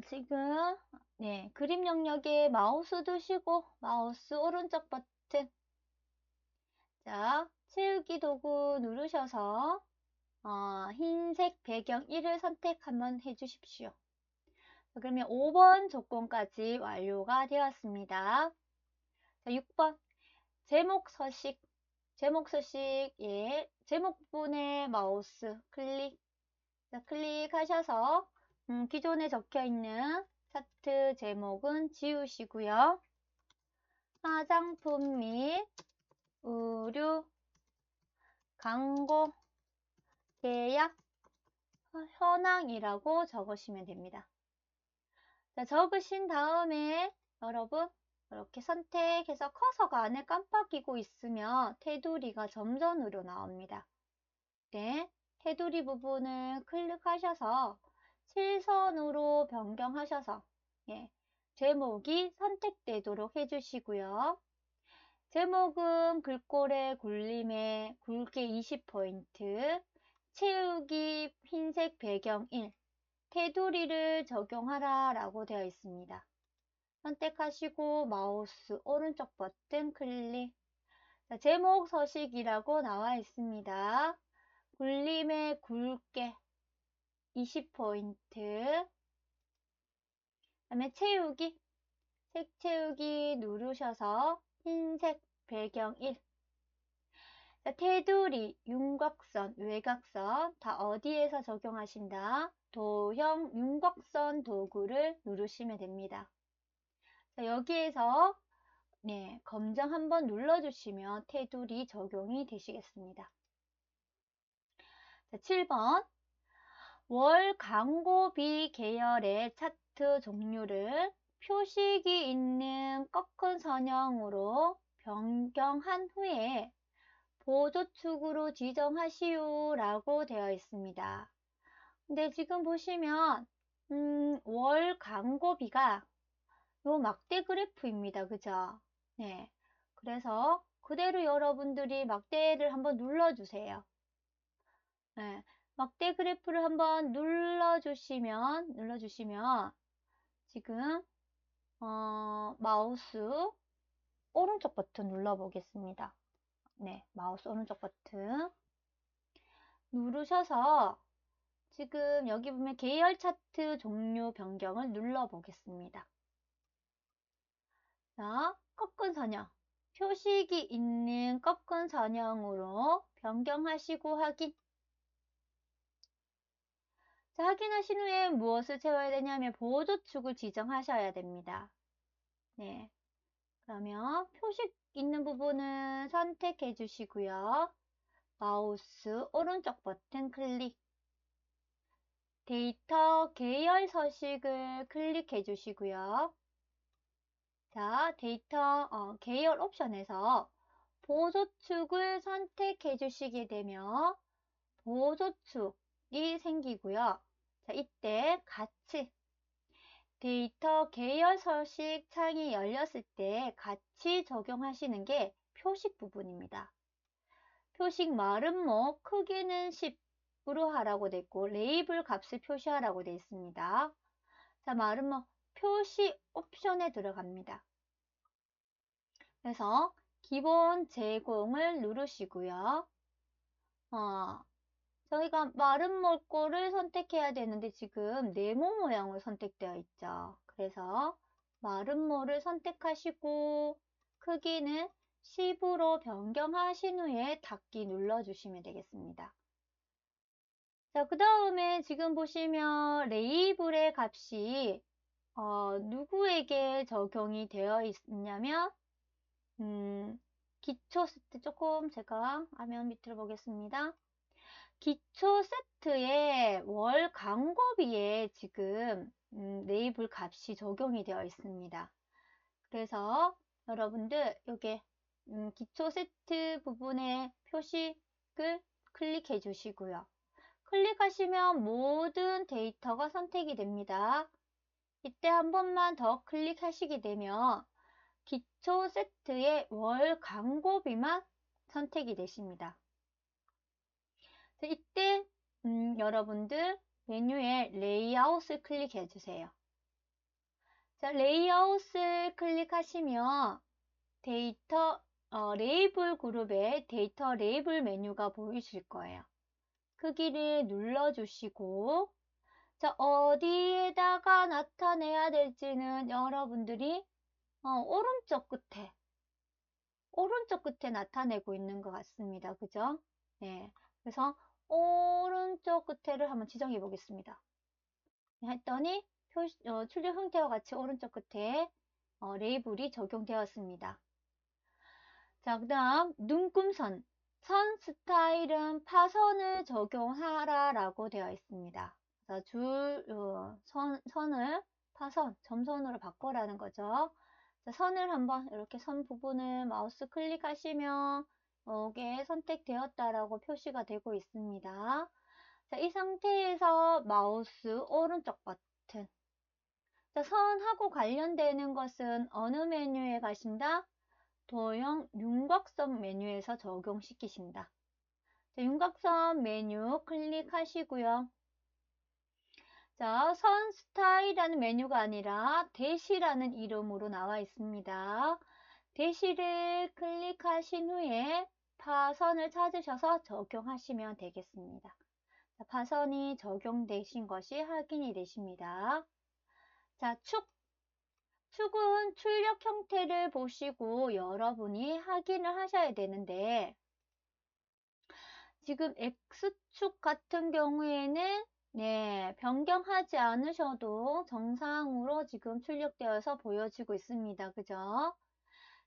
지금 네, 그림 영역에 마우스 두시고 마우스 오른쪽 버튼 자, 채우기 도구 누르셔서 흰색 배경 1을 선택 한번 해주십시오. 그러면 5번 조건까지 완료가 되었습니다. 자, 6번 제목 서식. 제목 서식, 예, 제목 부분에 마우스 클릭. 자, 클릭하셔서 기존에 적혀 있는 차트 제목은 지우시고요. 화장품 및 의류, 광고, 계약, 현황이라고 적으시면 됩니다. 자, 적으신 다음에 여러분 이렇게 선택해서 커서가 안에 깜빡이고 있으면 테두리가 점선으로 나옵니다. 네, 테두리 부분을 클릭하셔서 실선으로 변경하셔서 예, 제목이 선택되도록 해주시고요. 제목은 글꼴의 굴림에 굵게 20포인트, 채우기 흰색 배경 1, 테두리를 적용하라 라고 되어 있습니다. 선택하시고 마우스 오른쪽 버튼 클릭. 자, 제목 서식이라고 나와 있습니다. 굴림에 굵게 20포인트. 그다음에 채우기, 색 채우기 누르셔서 흰색 배경 1. 자, 테두리, 윤곽선, 외곽선 다 어디에서 적용하신다? 도형 윤곽선 도구를 누르시면 됩니다. 자, 여기에서 네, 검정 한번 눌러주시면 테두리 적용이 되시겠습니다. 자, 7번 월 광고비 계열의 차트 종류를 표식이 있는 꺾은 선형으로 변경한 후에 보조축으로 지정하시오 라고 되어 있습니다. 근데 지금 보시면 월 광고비가 요 막대 그래프입니다. 그죠? 네. 그래서 그대로 여러분들이 막대를 한번 눌러주세요. 네. 막대 그래프를 한번 눌러주시면 지금 마우스 오른쪽 버튼 눌러보겠습니다. 네, 마우스 오른쪽 버튼 누르셔서 지금 여기 보면 계열 차트 종류 변경을 눌러보겠습니다. 자, 꺾은 선형, 표식이 있는 꺾은 선형으로 변경하시고 확인. 자, 확인하신 후에 무엇을 채워야 되냐면 보조축을 지정하셔야 됩니다. 네, 그러면 표식 있는 부분은 선택해 주시고요. 마우스 오른쪽 버튼 클릭. 데이터 계열 서식을 클릭해 주시고요. 자, 데이터 계열 옵션에서 보조축을 선택해 주시게 되면 보조축이 생기고요. 자, 이때 같이 데이터 계열 서식 창이 열렸을 때 같이 적용하시는 게 표식 부분입니다. 표식 마름모 크기는 10으로 하라고 되어 있고 레이블 값을 표시하라고 되어 있습니다. 자, 마름모 표시 옵션에 들어갑니다. 그래서 기본 제공을 누르시고요. 저희가 마른 mol고를 선택해야 되는데 지금 네모 모양으로 선택되어 있죠. 그래서 마른 mol을 선택하시고 크기는 10으로 변경하신 후에 닫기 눌러주시면 되겠습니다. 자, 그 다음에 지금 보시면 레이블의 값이 누구에게 적용이 되어 있냐면 기초 세트 조금 제가 화면 밑으로 보겠습니다. 기초 세트에 월 광고비에 지금 레이블 값이 적용이 되어 있습니다. 그래서 여러분들 여기 기초 세트 부분의 표식을 클릭해 주시고요. 클릭하시면 모든 데이터가 선택이 됩니다. 이때 한 번만 더 클릭하시게 되면 기초 세트의 월 광고비만 선택이 되십니다. 이때 여러분들 메뉴에 레이아웃을 클릭해 주세요. 자, 레이아웃을 클릭하시면 데이터 레이블 그룹의 데이터 레이블 메뉴가 보이실 거예요. 크기를 눌러주시고, 자, 어디에다가 나타내야 될지는 여러분들이 오른쪽 끝에 나타내고 있는 것 같습니다. 그죠? 네. 그래서 오른쪽 끝에를 한번 지정해 보겠습니다. 했더니 출력 형태와 같이 오른쪽 끝에 레이블이 적용되었습니다. 자, 그 다음 눈금선. 선 스타일은 파선을 적용하라 라고 되어 있습니다. 자, 선을 파선, 점선으로 바꿔라는 거죠. 자, 선을 한번 이렇게 선 부분을 마우스 클릭하시면 이게 선택되었다라고 표시가 되고 있습니다. 자, 이 상태에서 마우스 오른쪽 버튼. 자, 선하고 관련되는 것은 어느 메뉴에 가신다? 도형 윤곽선 메뉴에서 적용시키신다. 자, 윤곽선 메뉴 클릭하시고요. 자, 선 스타일이라는 메뉴가 아니라 대시라는 이름으로 나와 있습니다. 대시를 클릭하신 후에 파선을 찾으셔서 적용하시면 되겠습니다. 자, 파선이 적용되신 것이 확인이 되십니다. 자, 축은 출력 형태를 보시고 여러분이 확인을 하셔야 되는데, 지금 X축 같은 경우에는 변경하지 않으셔도 정상으로 지금 출력되어서 보여지고 있습니다. 그죠?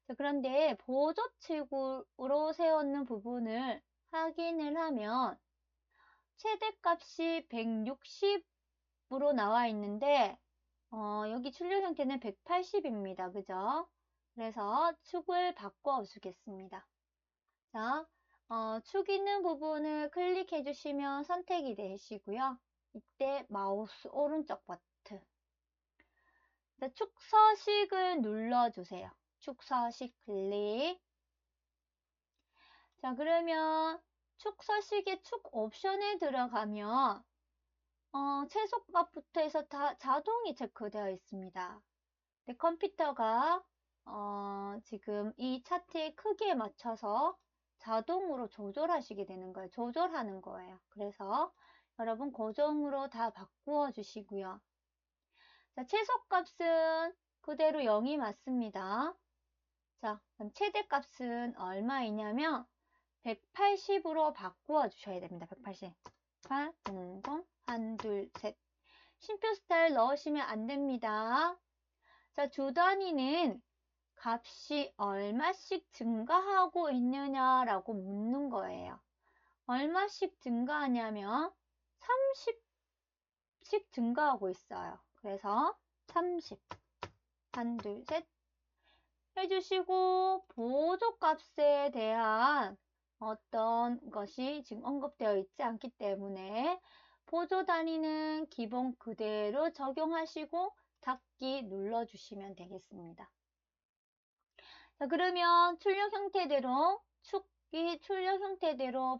자, 그런데 보조축으로 세웠는 부분을 확인을 하면 최대값이 160으로 나와 있는데 여기 출력 형태는 180입니다. 그죠? 그래서 축을 바꿔 주겠습니다. 자, 축 있는 부분을 클릭해 주시면 선택이 되시고요. 이때 마우스 오른쪽 버튼. 자, 축 서식을 눌러주세요. 축 서식 클릭. 자, 그러면 축 서식의 축 옵션에 들어가면 최소값부터 해서 다 자동이 체크되어 있습니다. 근데 컴퓨터가 지금 이 차트의 크기에 맞춰서 자동으로 조절하시게 되는 거예요. 조절하는 거예요. 그래서 여러분 고정으로 다 바꾸어 주시고요. 자, 최소값은 그대로 0이 맞습니다. 자, 그럼 최대값은 얼마이냐면 180으로 바꾸어 주셔야 됩니다. 180. 8, 0, 0, 1, 2, 셋. 쉼표 스타일 넣으시면 안 됩니다. 자, 주 단위는 값이 얼마씩 증가하고 있느냐라고 묻는 거예요. 얼마씩 증가하냐면 30씩 증가하고 있어요. 그래서 30, 1, 2, 셋 해주시고 보조값에 대한 어떤 것이 지금 언급되어 있지 않기 때문에 보조 단위는 기본 그대로 적용하시고 닫기 눌러주시면 되겠습니다. 자, 그러면 출력 형태대로 축이 출력 형태대로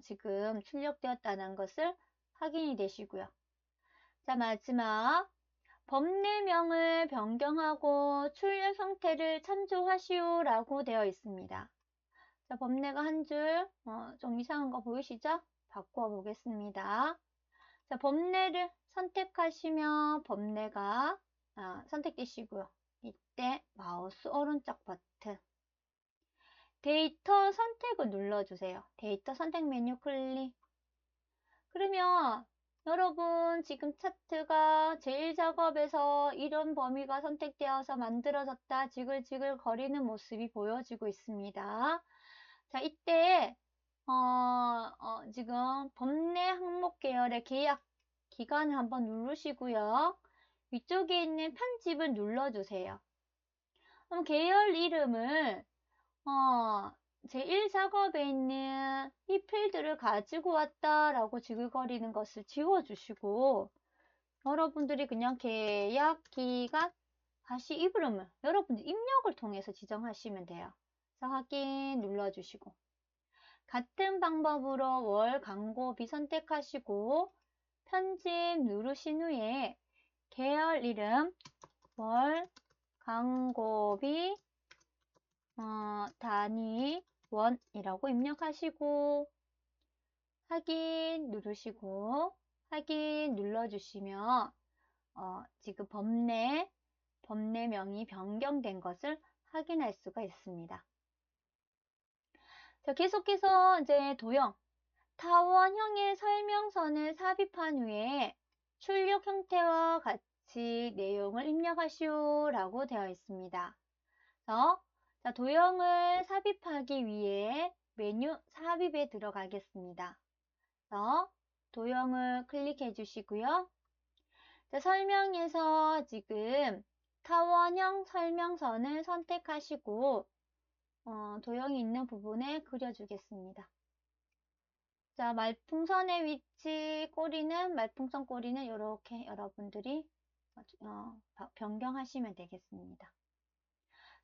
지금 출력되었다는 것을 확인이 되시고요. 자, 마지막 법내명을 변경하고 출력 형태를 참조하시오 라고 되어 있습니다. 자, 법내가 한 줄 좀 이상한 거 보이시죠? 바꿔 보겠습니다. 자, 법내를 선택하시면 법내가 선택되시고요. 이때 마우스 오른쪽 버튼 데이터 선택을 눌러주세요. 데이터 선택 메뉴 클릭. 그러면 여러분 지금 차트가 제1작업에서 이런 범위가 선택되어서 만들어졌다. 지글지글 거리는 모습이 보여지고 있습니다. 자, 이때 지금 법내 항목 계열의 계약 기간을 한번 누르시고요. 위쪽에 있는 편집을 눌러주세요. 그럼 계열 이름을 제1작업에 있는 이 필드를 가지고 왔다라고 지글거리는 것을 지워주시고 여러분들이 그냥 계약 기간 다시 이름을 여러분들 입력을 통해서 지정하시면 돼요. 그래서 확인 눌러주시고 같은 방법으로 월 광고비 선택하시고 편집 누르신 후에 계열 이름 월 광고비 단위 원이라고 입력하시고 확인 누르시고 확인 눌러주시면 지금 법내명이 변경된 것을 확인할 수가 있습니다. 자, 계속해서 이제 도형, 타원형의 설명서를 삽입한 후에 출력 형태와 같이 내용을 입력하시오 라고 되어 있습니다. 그래서 자, 도형을 삽입하기 위해 메뉴 삽입에 들어가겠습니다. 그래서 도형을 클릭해 주시고요. 자, 설명에서 지금 타원형 설명선을 선택하시고 도형이 있는 부분에 그려주겠습니다. 자, 말풍선의 위치, 말풍선 꼬리는 이렇게 여러분들이 변경하시면 되겠습니다.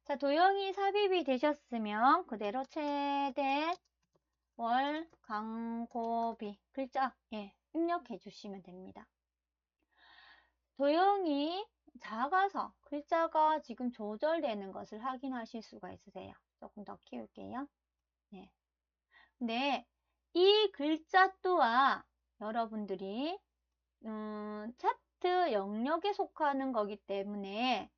자, 도형이 삽입이 되셨으면 그대로 최대 월 광고비 글자 입력해 주시면 됩니다. 도형이 작아서 글자가 지금 조절되는 것을 확인하실 수가 있으세요. 조금 더 키울게요. 네. 근데 이 글자 또한 여러분들이 차트 영역에 속하는 거기 때문에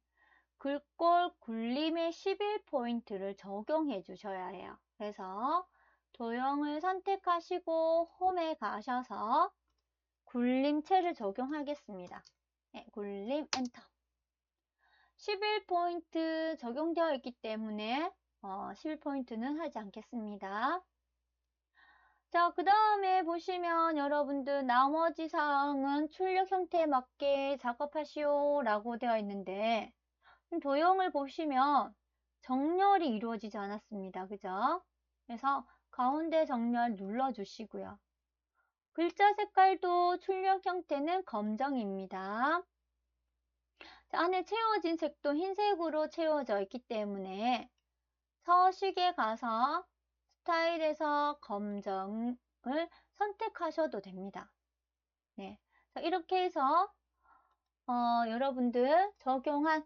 글꼴 굴림의 11포인트를 적용해 주셔야 해요. 그래서 도형을 선택하시고 홈에 가셔서 굴림체를 적용하겠습니다. 네, 굴림 엔터. 11포인트 적용되어 있기 때문에 11포인트는 하지 않겠습니다. 자, 그 다음에 보시면 여러분들 나머지 사항은 출력 형태에 맞게 작업하시오 라고 되어 있는데 도형을 보시면 정렬이 이루어지지 않았습니다. 그죠? 그래서 가운데 정렬 눌러주시고요. 글자 색깔도 출력 형태는 검정입니다. 자, 안에 채워진 색도 흰색으로 채워져 있기 때문에 서식에 가서 스타일에서 검정을 선택하셔도 됩니다. 네, 자, 이렇게 해서 여러분들 적용한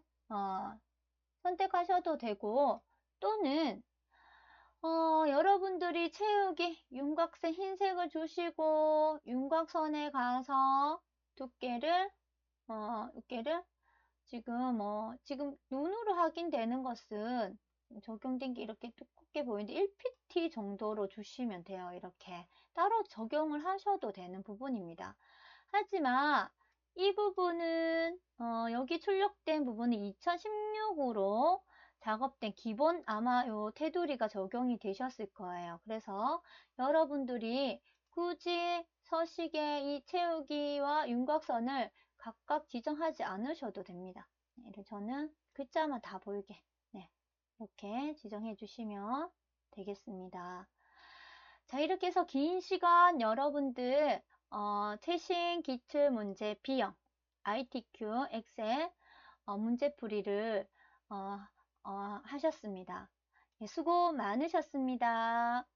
선택하셔도 되고 또는 여러분들이 채우기 윤곽선 흰색을 주시고 윤곽선에 가서 두께를 지금 눈으로 확인되는 것은 적용된 게 이렇게 두껍게 보이는데 1pt 정도로 주시면 돼요. 이렇게 따로 적용을 하셔도 되는 부분입니다. 하지만 이 부분은 여기 출력된 부분은 2016으로 작업된 기본 아마 요 테두리가 적용이 되셨을 거예요. 그래서 여러분들이 굳이 서식에 이 채우기와 윤곽선을 각각 지정하지 않으셔도 됩니다. 저는 글자만 다 보이게 이렇게 지정해 주시면 되겠습니다. 자, 이렇게 해서 긴 시간 여러분들 최신 기출문제 B형 ITQ 엑셀 문제풀이를 하셨습니다. 수고 많으셨습니다.